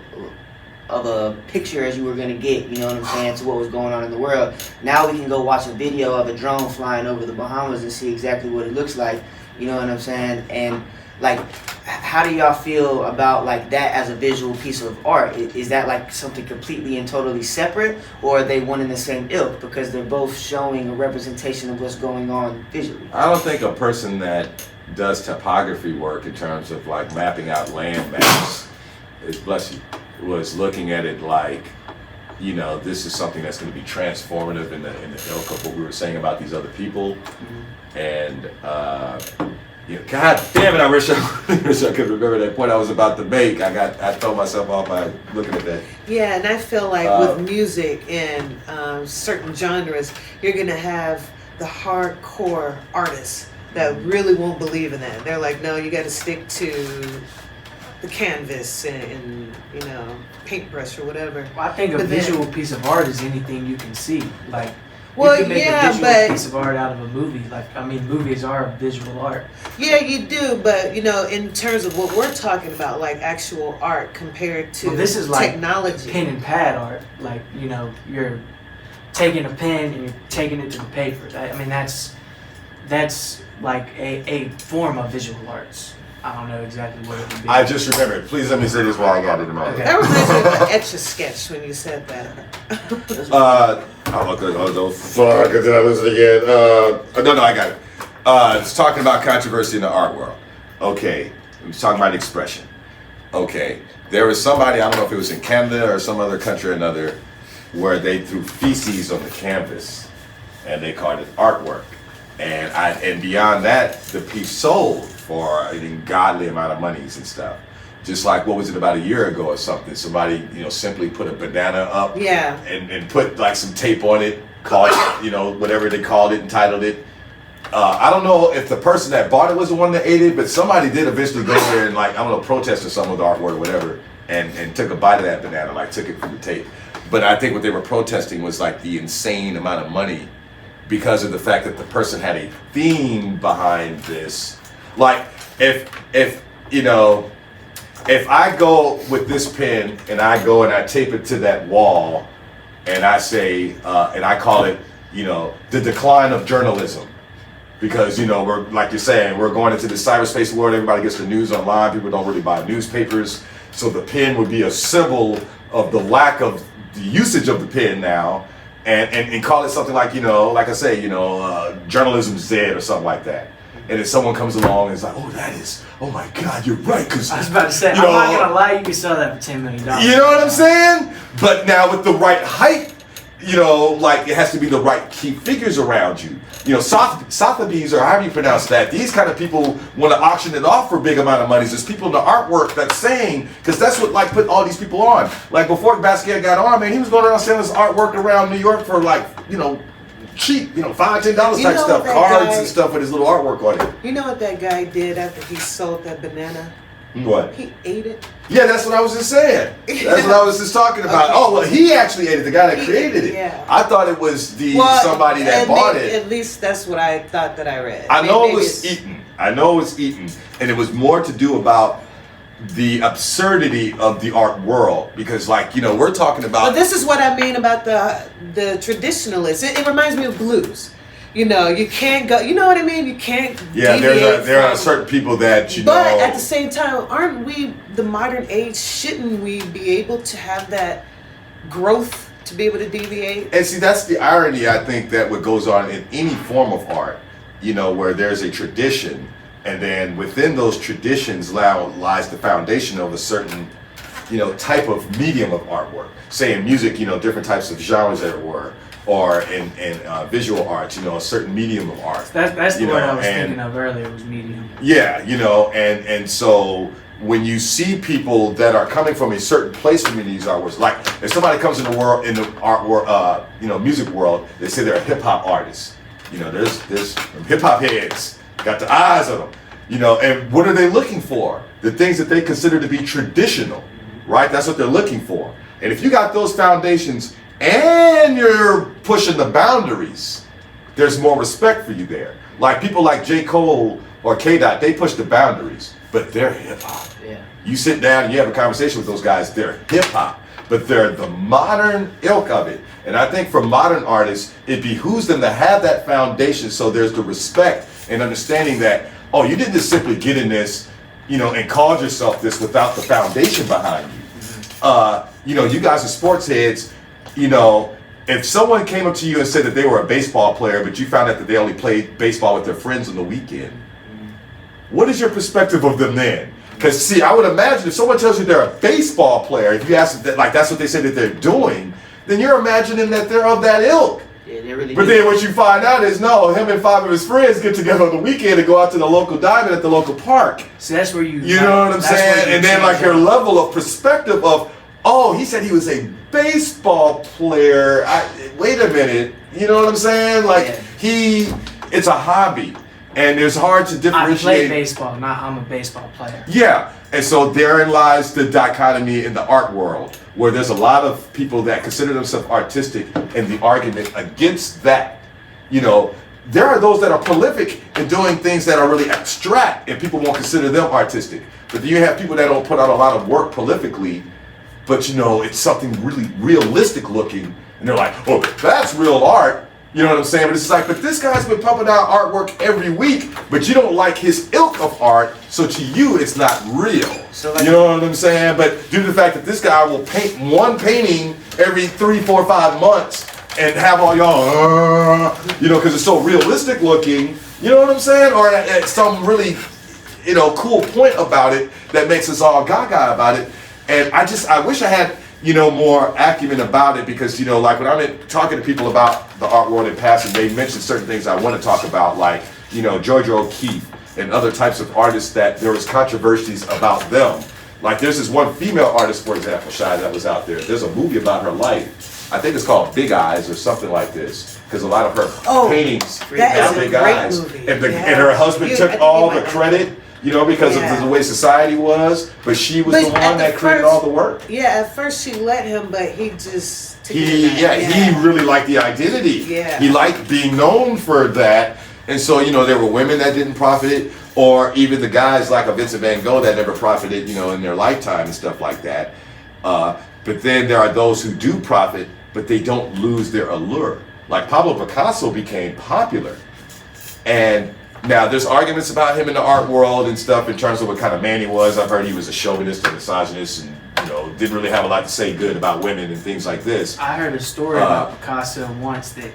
of a picture as you were going to get, you know what I'm saying, to what was going on in the world. Now we can go watch a video of a drone flying over the Bahamas and see exactly what it looks like, you know what I'm saying? And, like, how do y'all feel about, like, that as a visual piece of art? Is that, like, something completely and totally separate, or are they one and the same ilk because they're both showing a representation of what's going on visually? I don't think a person that does topography work in terms of like mapping out land maps was looking at it like, you know, this is something that's going to be transformative in the ilk of what we were saying about these other people. And you know, God damn it, I wish I could remember that point I was about to make. I throw myself off by looking at that. Yeah, and I feel like with music and certain genres, you're gonna have the hardcore artists that really won't believe in that. They're like, no, you got to stick to the canvas and you know, paintbrush or whatever. Well, I think a But then- visual piece of art is anything you can see. Like, Well, you can make yeah, a visual but- piece of art out of a movie. Like, I mean, movies are visual art. Yeah, you do, but you know, in terms of what we're talking about, like actual art compared to Well, this is like technology. pen and pad art. Like, you know, you're taking a pen and you're taking it to the paper. I mean, that's like a form of visual arts. I don't know exactly what it would be. I just remembered. Please let me say this while I got it in my Okay. head. That reminds me of the Etch-a-Sketch when you said that. Oh fuck! Did I lose it again? No, I got it. It's talking about controversy in the art world. Okay, it's talking about expression. Okay, there was somebody, I don't know if it was in Canada or some other country or another, where they threw feces on the canvas, and they called it artwork. And beyond that, the piece sold for an ungodly amount of monies and stuff. Just like, what was it, about a year ago or something? Somebody, you know, simply put a banana up Yeah. and put like some tape on it, called it, you know, whatever they called it, entitled it. I don't know if the person that bought it was the one that ate it, but somebody did eventually go there and, like, I don't know, protest or something with artwork or whatever, and took a bite of that banana, like took it from the tape. But I think what they were protesting was like the insane amount of money because of the fact that the person had a theme behind this. Like, if you know, if I go with this pen and I go and I tape it to that wall and I say, and I call it, you know, the decline of journalism. Because, you know, we're, like you're saying, we're going into the cyberspace world. Everybody gets the news online. People don't really buy newspapers. So the pen would be a symbol of the lack of the usage of the pen now. And call it something like, you know, like I say, you know, journalism's dead or something like that. And if someone comes along and is like, oh my God, you're right. Because I was about to say, you I'm know, not gonna lie, you can sell that for $10 million. you know what I'm saying? But now with the right hype you know, like it has to be the right key figures around you. You know, Sotheby's, or however you pronounce that, these kind of people want to auction it off for a big amount of money. There's people in the artwork that's saying, because that's what like put all these people on. Like before Basquiat got on, man, he was going around selling his artwork around New York for like, you know, cheap, you know, $5, $10 type stuff, cards and stuff with his little artwork on it. You know what that guy did after he sold that banana? What? He ate it. Yeah, that's what I was just saying. That's what I was just talking about. Okay. Oh, well, he actually ate it, the guy that created it. Yeah. I thought it was somebody that bought it. At least that's what I thought that I read. I know it was eaten. I know it was eaten. And it was more to do about the absurdity of the art world. Because, like, you know, we're talking about... But this is what I mean about the traditionalists. It reminds me of blues. You know, you can't go. You know what I mean? You can't. Yeah, there are certain people that you but know. But at the same time, aren't we the modern age? Shouldn't we be able to have that growth to be able to deviate? And see, that's the irony, I think, that what goes on in any form of art. You know, where there's a tradition, and then within those traditions lies the foundation of a certain, you know, type of medium of artwork. Say in music, you know, different types of genres that were. Or in visual arts, you know, a certain medium of art. That's the word I was thinking of earlier, was medium. Yeah, you know, and so when you see people that are coming from a certain place from these artworks, like if somebody comes in the art world, you know, music world, they say they're a hip hop artist. You know, there's hip hop heads, got the eyes on them. You know, and what are they looking for? The things that they consider to be traditional, right? That's what they're looking for. And if you got those foundations and you're pushing the boundaries, there's more respect for you there. Like people like J. Cole or K-Dot, they push the boundaries, but they're hip hop. Yeah. You sit down and you have a conversation with those guys, they're hip hop, but they're the modern ilk of it. And I think for modern artists, it behooves them to have that foundation so there's the respect and understanding that, oh, you didn't just simply get in this, you know, and call yourself this without the foundation behind you. You know, you guys are sports heads. You know, if someone came up to you and said that they were a baseball player, but you found out that they only played baseball with their friends on the weekend, what is your perspective of them then? Because, see, I would imagine if someone tells you they're a baseball player, if you ask them, like, that's what they say that they're doing, then you're imagining that they're of that ilk. Yeah, they really But then what you find out is, no, him and 5 of his friends get together on the weekend and go out to the local diamond at the local park. So that's where you know what I'm saying? And then, like, your level of perspective of, oh, he said he was a baseball player. Wait a minute. You know what I'm saying? Like, it's a hobby. And it's hard to differentiate. I play baseball, not I'm a baseball player. Yeah. And so therein lies the dichotomy in the art world, where there's a lot of people that consider themselves artistic, and the argument against that. You know, there are those that are prolific in doing things that are really abstract, and people won't consider them artistic. But then you have people that don't put out a lot of work prolifically, but you know, it's something really realistic looking, and they're like, oh, that's real art. You know what I'm saying? But it's like, but this guy's been pumping out artwork every week, but you don't like his ilk of art, so to you, it's not real. So like, you know what I'm saying? But due to the fact that this guy will paint one painting every 3, 4, 5 months and have all y'all, you know, because it's so realistic looking, you know what I'm saying? Or at some really, you know, cool point about it that makes us all gaga about it. And I wish I had, you know, more acumen about it, because, you know, like when I'm talking to people about the art world in passing, they mention certain things I want to talk about, like, you know, Georgia O'Keeffe and other types of artists that there was controversies about them. Like there's this one female artist, for example, Shai, that was out there. There's a movie about her life. I think it's called Big Eyes or something like this, because a lot of her paintings have big eyes. Movie. And her husband took all the credit. You know, because of the way society was, but she was the one that created all the work. Yeah, at first she let him, but he just took he really liked the identity. Yeah. He liked being known for that. And so, you know, there were women that didn't profit it, or even the guys like a Vincent Van Gogh that never profited, you know, in their lifetime and stuff like that. But then there are those who do profit, but they don't lose their allure. Like Pablo Picasso became popular, and now, there's arguments about him in the art world and stuff in terms of what kind of man he was. I've heard he was a chauvinist and misogynist, and, you know, didn't really have a lot to say good about women and things like this. I heard a story about Picasso once that,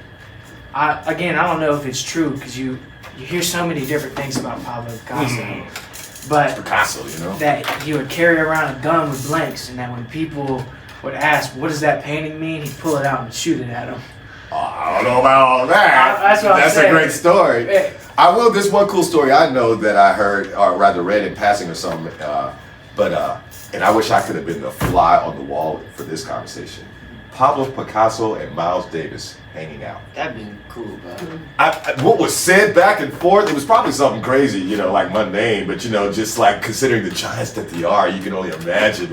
I don't know if it's true, because you hear so many different things about Pablo Picasso. But Picasso, you know, that he would carry around a gun with blanks, and that when people would ask, "What does that painting mean?" He'd pull it out and shoot it at him. Oh, I don't know about all that. That's what I'm That's saying. a great story. Yeah. I will. This one cool story I know that I heard, or rather read in passing or something. And I wish I could have been the fly on the wall for this conversation. Pablo Picasso and Miles Davis hanging out. That'd been cool, bro. What was said back and forth, it was probably something crazy, like mundane, but just like considering the giants that they are, you can only imagine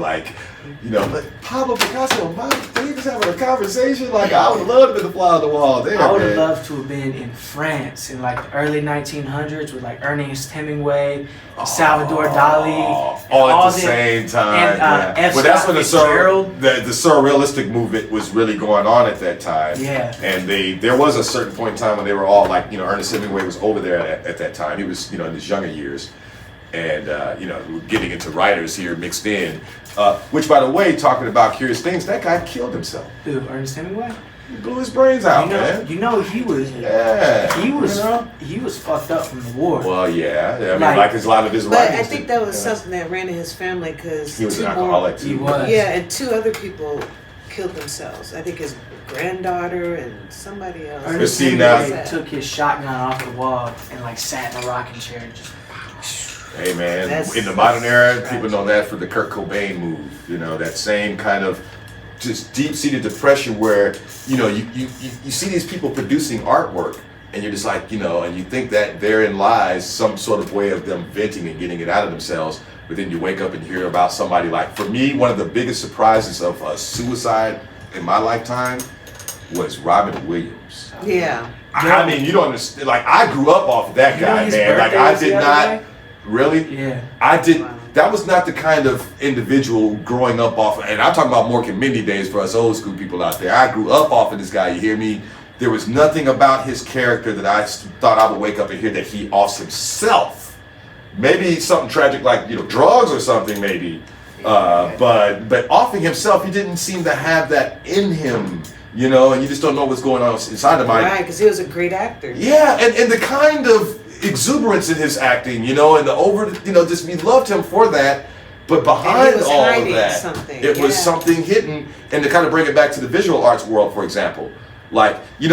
but Pablo Picasso and Miles Davis having a conversation, I would love to be the fly on the wall there, I would have man. loved to have been in France in the early 1900s with Ernest Hemingway, Salvador Dali, and all at the them- same time. and, yeah. F. Well, that's Scott when the Fitzgerald. surrealistic movement was really going on at that time. Yeah. And there was a certain point in time when they were all Ernest Hemingway was over there at that time. He was, in his younger years. And, getting into writers here mixed in. Which, by the way, talking about curious things, that guy killed himself. Who, Ernest Hemingway? He blew his brains out, man. He was. Yeah. He was fucked up from the war. Well, yeah. I mean, Like a lot of his But writings. I think that was something that ran in his family because He was an alcoholic, too. He was. Yeah, and 2 other people killed themselves. I think his granddaughter and somebody else. Ernest see, now- Hemingway took his shotgun off the wall and sat in a rocking chair and just. Hey man, That's- in the modern era, that's people know that for the Kurt Cobain move. That same kind of just deep-seated depression where you see these people producing artwork, and you're just and you think that therein lies some sort of way of them venting and getting it out of themselves. But then you wake up and hear about somebody for me, one of the biggest surprises of suicide in my lifetime was Robin Williams. Yeah. I mean, you don't understand. I grew up off of that You know guy, his man. birthday I was did the other not. day? Really? Yeah. I did. Wow. That was not the kind of individual growing up off of, and I'm talking about Mork and Mindy days for us old school people out there. I grew up off of this guy, you hear me? There was nothing about his character that I thought I would wake up and hear that he offs himself. Maybe something tragic like, drugs or something maybe. But offing himself, he didn't seem to have that in him, and you just don't know what's going on inside the mind. Right, because he was a great actor. Yeah, and the kind of exuberance in his acting, and the just we loved him for that. But behind was all of hiding that, something, it was yeah. something hidden. And to kind of bring it back to the visual arts world, for example, when we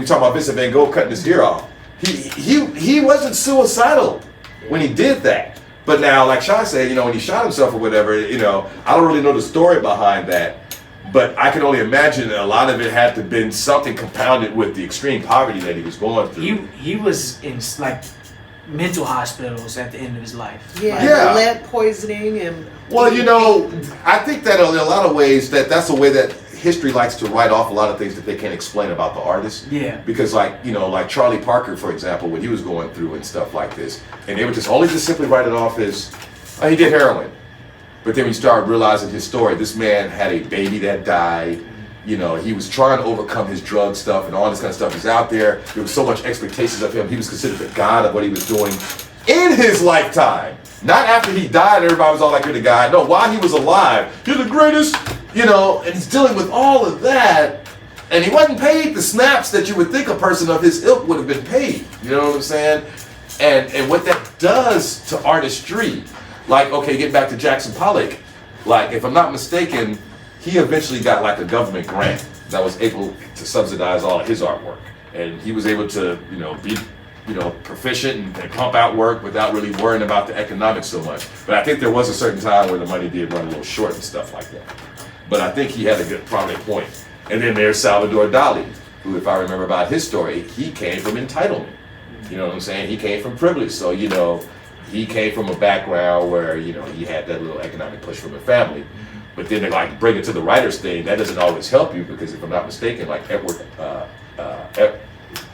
talk about Vincent Van Gogh cutting his ear off, he wasn't suicidal when he did that. But now, like Shai said, when he shot himself or whatever, I don't really know the story behind that. But I can only imagine that a lot of it had to have been something compounded with the extreme poverty that he was going through. He was in mental hospitals at the end of his life. Yeah, Yeah. lead poisoning and. Well, I think that in a lot of ways that's the way that history likes to write off a lot of things that they can't explain about the artist. Yeah. Because like Charlie Parker, for example, what he was going through and stuff like this, and they would just simply write it off as, he did heroin. But then we start realizing his story. This man had a baby that died. He was trying to overcome his drug stuff and all this kind of stuff. He's out there. There was so much expectations of him. He was considered the god of what he was doing in his lifetime. Not after he died, everybody was all like, you're the guy. No, while he was alive, you're the greatest, and he's dealing with all of that. And he wasn't paid the snaps that you would think a person of his ilk would have been paid. You know what I'm saying? And what that does to artistry, getting back to Jackson Pollock, if I'm not mistaken, he eventually got a government grant that was able to subsidize all of his artwork. And he was able to, be, proficient and pump out work without really worrying about the economics so much. But I think there was a certain time where the money did run a little short and stuff like that. But I think he had a good prominent point. And then there's Salvador Dali, who, if I remember about his story, he came from entitlement. You know what I'm saying? He came from privilege. So, he came from a background where, he had that little economic push from the family. But then to bring it to the writer's thing, that doesn't always help you because if I'm not mistaken,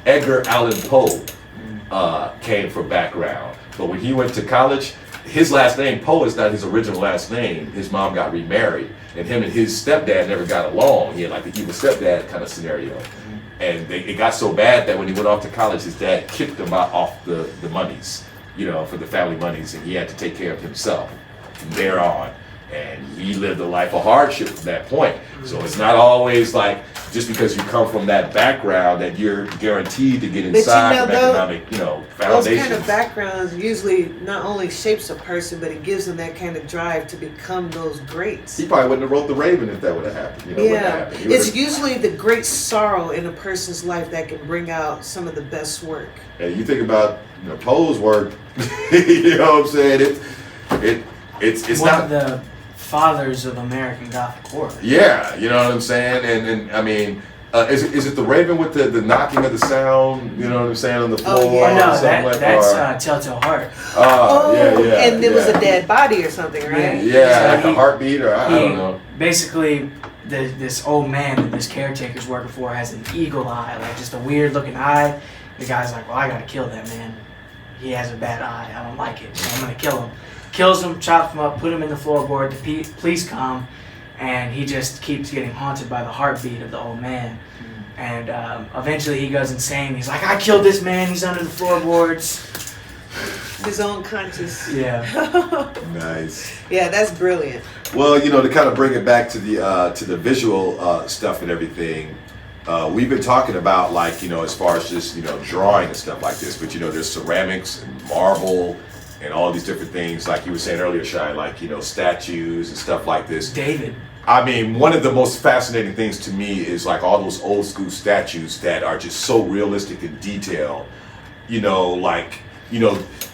Edgar Allan Poe came from background. But when he went to college, his last name, Poe, is not his original last name. His mom got remarried, and him and his stepdad never got along. He had the evil stepdad kind of scenario. And it got so bad that when he went off to college, his dad kicked him out off the monies, for the family monies, and he had to take care of himself from there on. And he lived a life of hardship from that point. So it's not always like just because you come from that background that you're guaranteed to get inside from economic, those foundation. kind of backgrounds usually not only shapes a person, but it gives them that kind of drive to become those greats. He probably wouldn't have wrote The Raven if that would have happened. Wouldn't have happened. He It's would've- usually the great sorrow in a person's life that can bring out some of the best work. And you think about Poe's work, you know what I'm saying? It's one not of the fathers of American Gothic horror. Yeah, you know what I'm saying? And I mean, is it The Raven with the knocking of the sound, you know what I'm saying, on the floor? Oh, yeah. Oh, no, or something like that's Telltale Heart. yeah. And there was a dead body or something, right? Yeah, So like a heartbeat or I don't know. Basically, this old man that this caretaker's working for has an eagle eye, like just a weird looking eye. The guy's like, well, I gotta kill that man. He has a bad eye. I don't like it, so I'm gonna kill him. Kills him, chops him up, put him in the floorboard. The police come, and he just keeps getting haunted by the heartbeat of the old man. And eventually he goes insane. He's like, I killed this man. He's under the floorboards. His own conscious. Yeah. Nice. Yeah, that's brilliant. Well, to kind of bring it back to the visual stuff and everything, we've been talking about as far as just drawing and stuff like this, but there's ceramics and marble and all these different things, like you were saying earlier, Shine, statues and stuff like this. David. I mean, one of the most fascinating things to me is all those old school statues that are just so realistic in detail.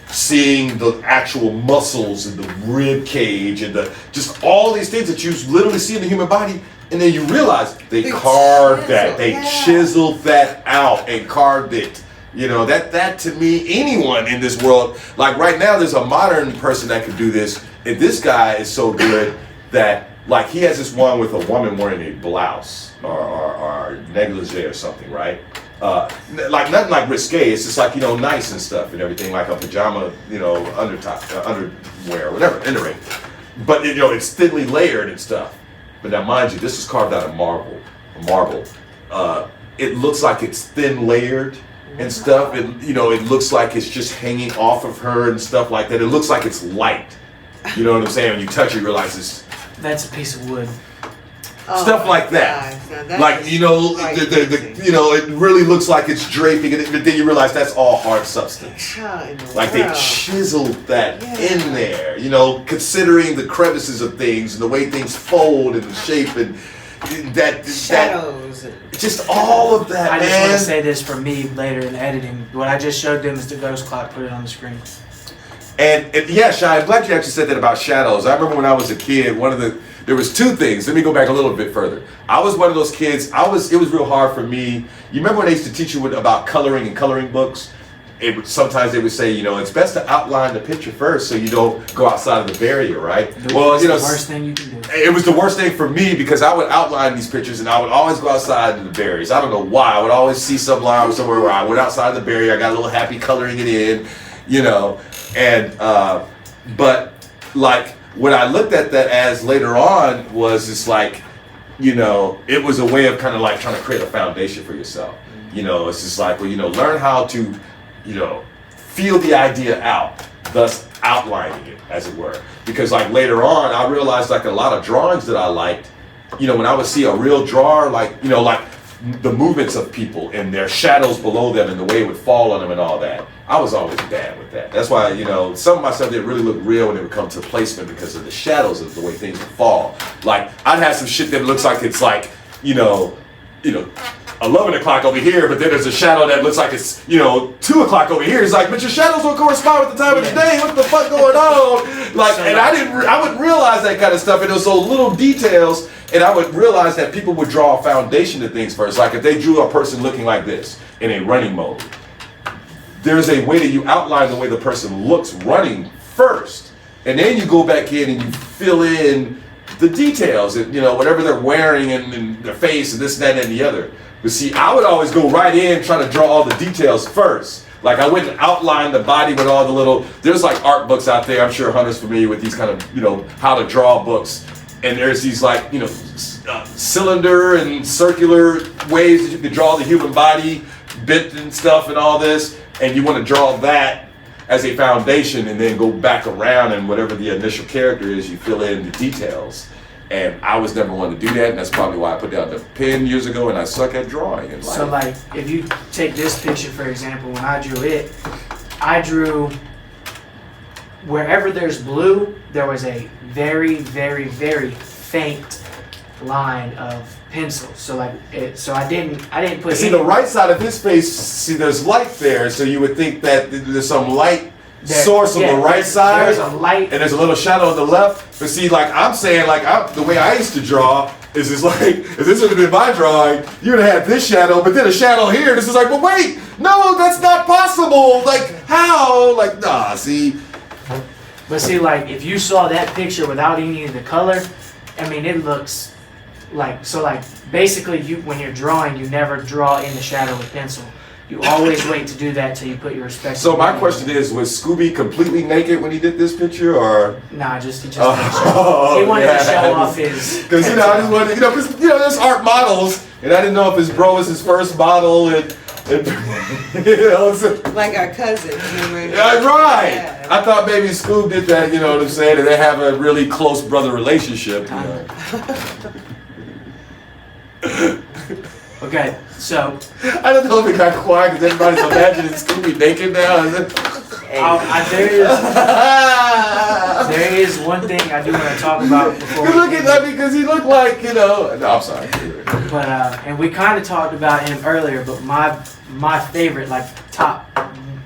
Seeing the actual muscles and the rib cage and just all these things that you literally see in the human body, and then you realize they carved that, they chiseled that out and carved it. That to me, anyone in this world, like right now, there's a modern person that could do this, and this guy is so good that he has this one with a woman wearing a blouse or negligee or something, right? Nothing like risque. It's just nice and stuff and everything, like a pajama, underwear, whatever. At any rate, but it's thinly layered and stuff. But now, mind you, this is carved out of marble. It looks like it's thin layered and stuff. It looks like it's just hanging off of her and stuff like that. It looks like it's light. You know what I'm saying? When you touch it, you realize it's. That's a piece of wood. Stuff like that. It really looks like it's draping, but then you realize that's all hard substance. They chiseled that in there, considering the crevices of things and the way things fold and the shape and that shadows. Just all of that, I man. just want to say this for me later in editing. What I just showed them is the ghost clock. Put it on the screen. And yeah, Shai, I'm glad you actually said that about shadows. I remember when I was a kid, there was two things. Let me go back a little bit further. I was one of those kids. It was real hard for me. You remember when they used to teach you about coloring and coloring books? Sometimes they would say, it's best to outline the picture first so you don't go outside of the barrier, right? It's the worst thing you can do. It was the worst thing for me because I would outline these pictures and I would always go outside of the barriers. I don't know why. I would always see some line somewhere where I went outside of the barrier. I got a little happy coloring it in, And but what I looked at that as later on was just it was a way of kind of trying to create a foundation for yourself. It's just learn how to, feel the idea out, thus outlining it, as it were. Because later on, I realized a lot of drawings that I liked, when I would see a real drawer, the movements of people and their shadows below them and the way it would fall on them and all that. I was always bad with that. That's why, some of my stuff didn't really look real when it would come to placement because of the shadows of the way things would fall. I'd have some shit that looks like it's 11 o'clock over here, but then there's a shadow that looks like it's, 2 o'clock over here. It's but your shadows don't correspond with the time of the day. What the fuck going on? And I would realize that kind of stuff, and it was so little details, and I would realize that people would draw a foundation to things first. If they drew a person looking like this in a running mode, there's a way that you outline the way the person looks running first, and then you go back in and you fill in the details, and whatever they're wearing and their face and this, that, and the other. But see, I would always go right in trying to draw all the details first. I wouldn't outline the body with all the little. There's art books out there. I'm sure Hunter's familiar with these kind of how to draw books, and there's these cylinder and circular ways that you can draw the human body, bit and stuff and all this, and you want to draw that. as a foundation, and then go back around, and whatever the initial character is, you fill in the details. And I was never one to do that, and that's probably why I put down the pen years ago, and I suck at drawing in life. So like, if you take this picture for example, when I drew wherever there's blue, there was a very, very, very faint line of pencil. So like, so I didn't put. See, the right side of his face, see, there's light there, so you would think that there's some light source on the right side, there's a light, and there's a little shadow on the left. But see, like I'm saying, like the way I used to draw is it's like, if this would have been my drawing, you would have had this shadow, but then a shadow here. This is like, but wait, no, that's not possible. Like how? Like nah, see. But see, like if you saw that picture without any of the color, I mean, it looks like, so like basically when you're drawing, you never draw in the shadow with pencil. You always wait to do that till you put your respect. So my question is, was Scooby completely naked when he did this picture, or? Nah, he just he wanted to show off his. Because I just wanted, because there's art models, and I didn't know if his bro was his first model, and so, Like our cousin, remember? yeah, right. Yeah. I thought maybe Scoob did that, you know what I'm saying, and they have a really close brother relationship. You know. Okay, so I don't know if it got quiet because everybody's imagining Scooby naked now. there is one thing I do want to talk about before. Look at that, because he looked like, No, I'm sorry. But and we kind of talked about him earlier, but my favorite, like top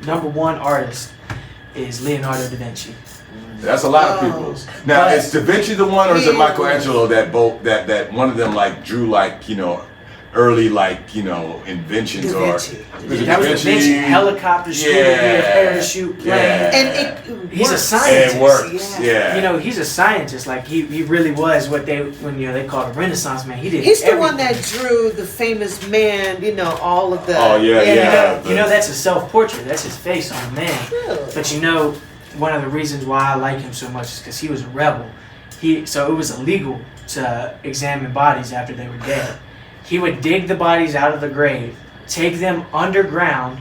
#1 artist is Leonardo Da Vinci. That's a lot of people's. Now, is Da Vinci the one, or is it Michelangelo that one of them like drew like early inventions Da or? Vinci. That was Da Vinci. Helicopter, scooter, parachute, plane. Yeah. And he's a scientist. It works. Yeah. He's a scientist. Like he really was what they call a Renaissance man. He did. He's the everything. one that drew the famous man. all of the. Oh yeah. That's a self-portrait. That's his face on the man. Really? But one of the reasons why I like him so much is because he was a rebel. So it was illegal to examine bodies after they were dead. He would dig the bodies out of the grave, take them underground,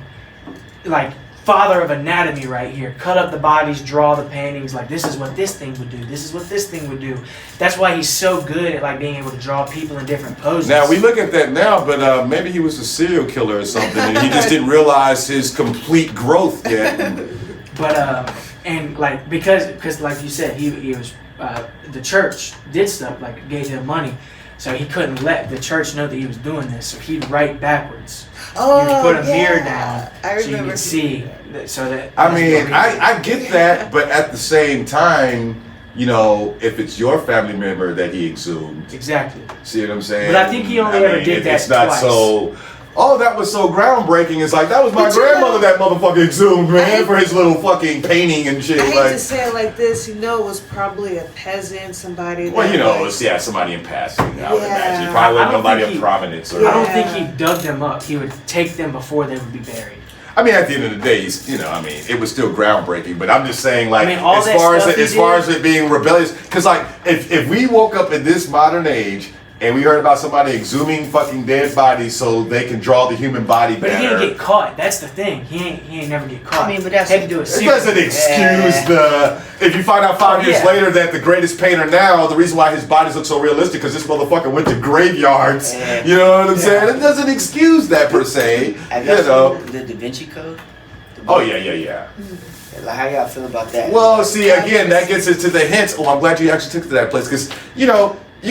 like father of anatomy right here, cut up the bodies, draw the paintings, like this is what this thing would do, this is what this thing would do. That's why he's so good at like being able to draw people in different poses. Now we look at that now, but maybe he was a serial killer or something, and he just didn't realize his complete growth yet. But and like because like you said, he was the church did stuff, like gave him money. So he couldn't let the church know that he was doing this, so he'd write backwards. Oh, You'd put a mirror down I so you remember could see. So that. I mean, I get that, but at the same time, if it's your family member that he exhumed, Exactly. see what I'm saying? But I think he only ever did that It's not twice. so. Oh, that was so groundbreaking. It's like, that was my But grandmother that motherfucker exhumed, man, for his little fucking painting and shit. I hate Like, to say it like this, it was probably a peasant, somebody. well, that it was, somebody in passing, I would Yeah. imagine. Probably I wasn't don't nobody think of prominence. Or, I don't Yeah. think he dug them up. He would take them before they would be buried. I mean, at the end of the day, it was still groundbreaking. But I'm just saying, like, I mean, all as that far as stuff he as far did- as it being rebellious, because like, if we woke up in this modern age and we heard about somebody exhuming fucking dead bodies so they can draw the human body But he better, didn't get caught. That's the thing. He ain't never get caught. I mean, but that's- Had to do a it secret. doesn't excuse the. If you find out 5 years yeah. later that the greatest painter now, the reason why his bodies look so realistic because this motherfucker went to graveyards. Yeah. You know what I'm saying? It doesn't excuse that per se. Have You y'all know. seen the Da Vinci Code? Oh yeah. Like, how y'all feel about that? Well, see, again, that gets into the hints. Oh, I'm glad you actually took it to that place because,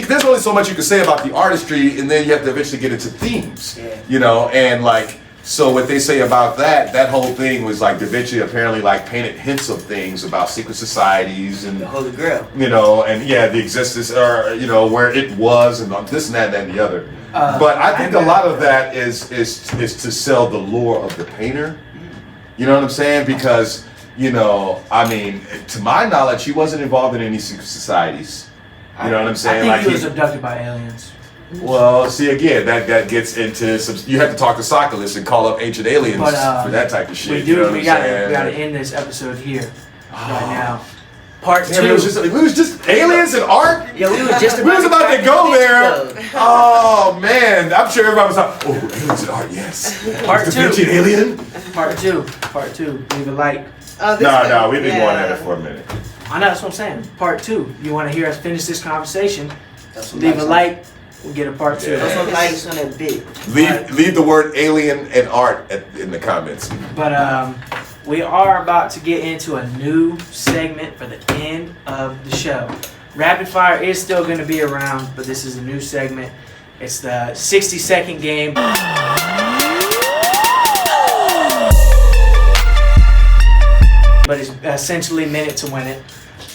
there's only so much you can say about the artistry, and then you have to eventually get into themes. Yeah. And like, so what they say about that whole thing was like Da Vinci apparently like painted hints of things about secret societies and, The Holy Grail. the existence or, where it was and this and that and the other. But I think a lot of that is to sell the lore of the painter. You know what I'm saying? Because, to my knowledge, he wasn't involved in any secret societies. You know what I'm saying? I think he was abducted by aliens. Well, see, again, that gets into some. You have to talk to Socolus and call up ancient aliens But, for that type of shit. We you know what we I'm gotta saying? end this episode here right now. Part Damn, two. it was just aliens and art? Yo, we was just We was about to go there. Though. Oh, man. I'm sure everybody was like, oh, aliens and art, yes. Part Da two. Vinci an alien? Part two. Leave a like. Oh, this No, one? we've been going at it for a minute. I know, that's what I'm saying. Part two. You want to hear us finish this conversation? That's some Leave a likes like. We'll get a part two. Yeah. That's some likes on that bit. Leave the word alien and art in the comments. But we are about to get into a new segment for the end of the show. Rapid fire is still going to be around, but this is a new segment. It's the 60-second game. But it's essentially minute to win it.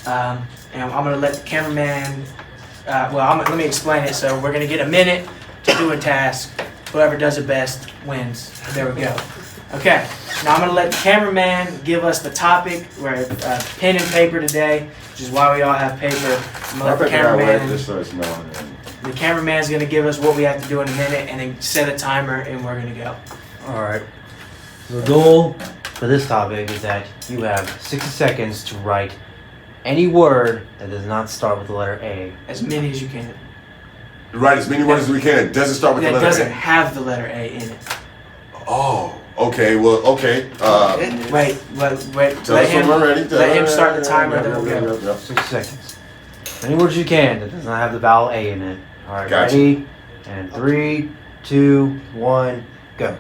And I'm going to let the cameraman, let me explain it. So we're going to get a minute to do a task. Whoever does it best wins. There we go. Okay, now I'm going to let the cameraman give us the topic. We're pen and paper today, which is why we all have paper. I'm going to let the cameraman's going to give us what we have to do in a minute and then set a timer and we're going to go. Alright. The goal for this topic is that you have 60 seconds to write any word that does not start with the letter A. As many as you can. Write as many words as we can. It doesn't start with That the letter doesn't A. have the letter A in it. Oh, okay. Well, okay. Wait. Tell us when we're ready. Let him start the timer, then we'll go. 60 seconds. Any words you can that does not have the vowel A in it. Alright, Gotcha. ready? And 3, 2, 1, go.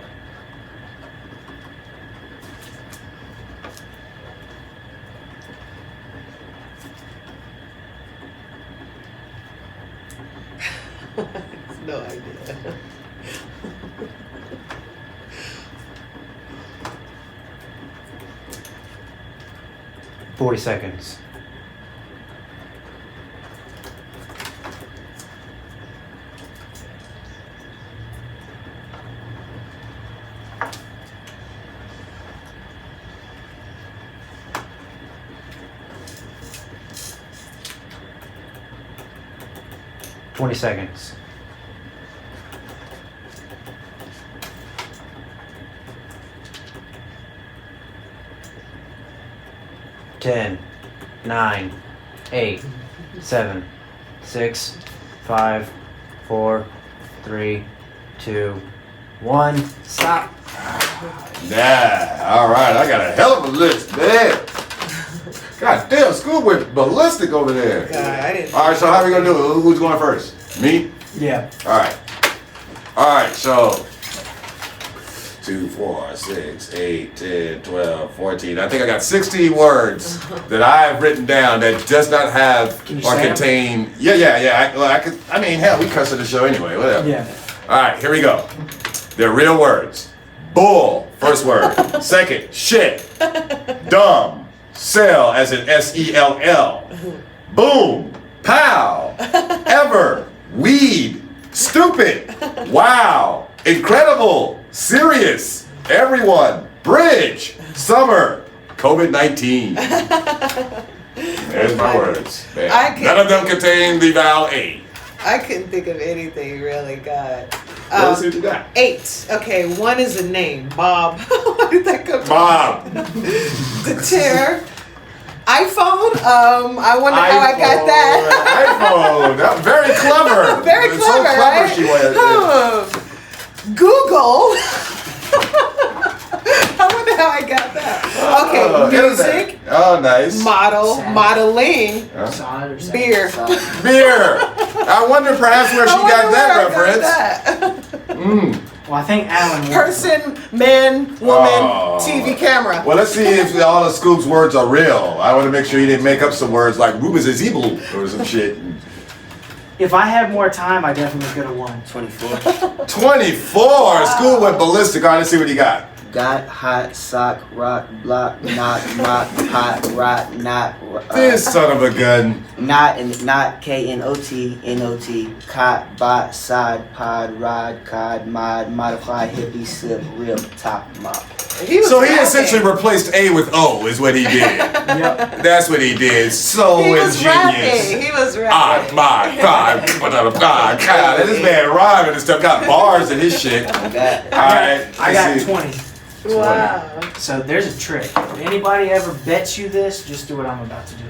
No idea. 40 seconds. Twenty seconds. Ten, 9, 8, 7, 6, 5, 4, 3, 2, 1. Stop. Nah, all right. I got a hell of a list, man. God damn, Scooby went ballistic over there. God, I didn't. All right, so how we gonna do it? Who's going first? Me? Yeah. All right. All right, so 2, 4, 6, 8, 10, 12, 14. I think I got 16 words that I have written down that does not have Can you or say 'em? contain. Yeah. I mean, hell, we cuss at the show anyway. Whatever. Yeah. All right, here we go. They're real words. Bull, first word. Second, shit. Dumb. Sell, as in S-E-L-L. Boom. Pow. Ever. Weed. Stupid. Wow. Incredible. Serious. Everyone. Bridge. Summer. COVID-19. There's my words. Man. I can't- None of them contain the vowel A. I couldn't think of anything really, God. Let's see what you got. 8. Okay, 1 is a name. Bob. Why did that come to Bob. The chair. iPhone. I wonder how I got that. iPhone. That, very clever. Very It's clever, so clever right? she was. Google. I wonder how I got that. Okay, music, Internet. Oh, nice. model, Sad. modeling, Solid or beer. Beer. I wonder perhaps where she I wonder got that where I reference. got that. Well, I think Alan won. Person, man, woman, Oh. TV camera. Well, let's see if all of Scoop's words are real. I want to make sure he didn't make up some words like Rubens is evil or some shit. If I had more time, I definitely could have won. 24. 24. Scoop went ballistic. All right, let's see what he got. Got, hot, sock, rock, block, knock, mock, hot, rot, not, This son of a gun. not, and not, K-N-O-T, N-O-T, cot, bot, side, pod, rod, cod, mod, modify, hippie, sip, rip, top, mop. He was So he rapping. essentially replaced A with O is what he did. Yep. That's what he did. So He was rapping. ingenious. He was Ah, rapping. my God. God, this man rhyming and stuff got bars in his shit. All right. I got let's see. 20. Wow. So there's a trick. If anybody ever bets you this, just do what I'm about to do.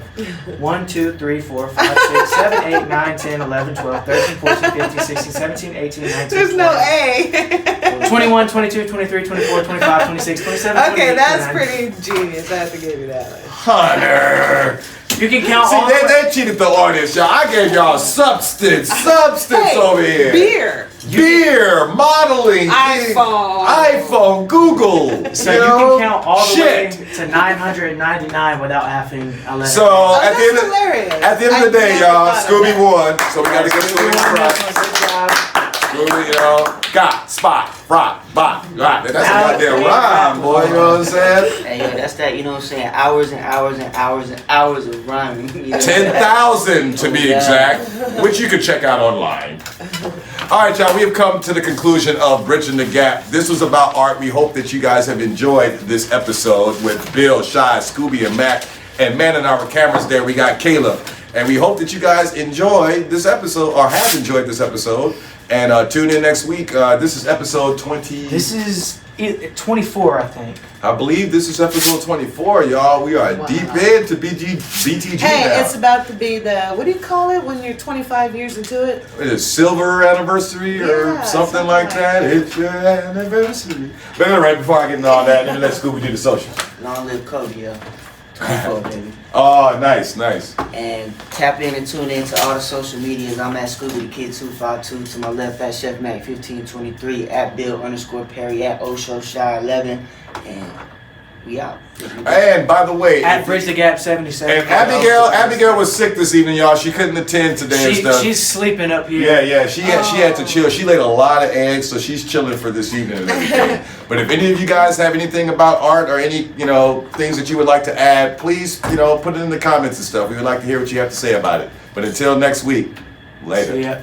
1, 2, 3, 4, 5, 6, 7, 8, 9, 10, 11, 12, 13, 14, 15, 16, 17, 18, 19, There's 20, no A. 21, 22, 23, 24, 25, 26, 27, Okay, 28, that's 29. pretty genius. I have to give you that one. Hunter. You can count See, all the way. they cheated the audience, y'all. I gave y'all substance over here. Beer, modeling, iPhone, Google. So you can count all the way to 999 without having a letter. So Oh, at that's hilarious. the end of the day, I never y'all, thought of Scooby that. won. So we got to give Scooby a prize. Good job. Scooby, you know, got, spot, rock, bop, rock. That's a goddamn rhyme, boy. You know what I'm saying? Hey, yo, that's that, you know what I'm saying? Hours and hours and hours and hours of rhyming. You know? 10,000 to be Yeah. exact, which you can check out online. All right, y'all, we have come to the conclusion of Bridging the Gap. This was about art. We hope that you guys have enjoyed this episode with Bill, Shy, Scooby, and Mac. And manning our cameras there, we got Caleb. And we hope that you guys enjoy this episode, or have enjoyed this episode. And tune in next week. This is episode 20. This is 24, I think. I believe this is episode 24, y'all. We are deep into BTG Hey, now. it's about to be the, what do you call it when you're 25 years into it? It is silver anniversary or Yeah, something like that. It's your anniversary. But anyway, before I get into all that, let me let Scooby do the social. Long live Kobe, yo. 24, baby. Oh, nice, nice. And tap in and tune in to all the social medias. I'm at Scooby the Kid 252. To my left at Chef Mac 1523. At Bill_Perry. At Osho Shy 11. And we out. And by the way, At Bridge the Gap 77. and Abigail was sick this evening, y'all. She couldn't attend today and stuff. She's sleeping up here. Yeah, she had to chill. She laid a lot of eggs, so she's chilling for this evening and everything. But if any of you guys have anything about art or any, things that you would like to add, please, put it in the comments and stuff. We would like to hear what you have to say about it. But until next week, later. See ya.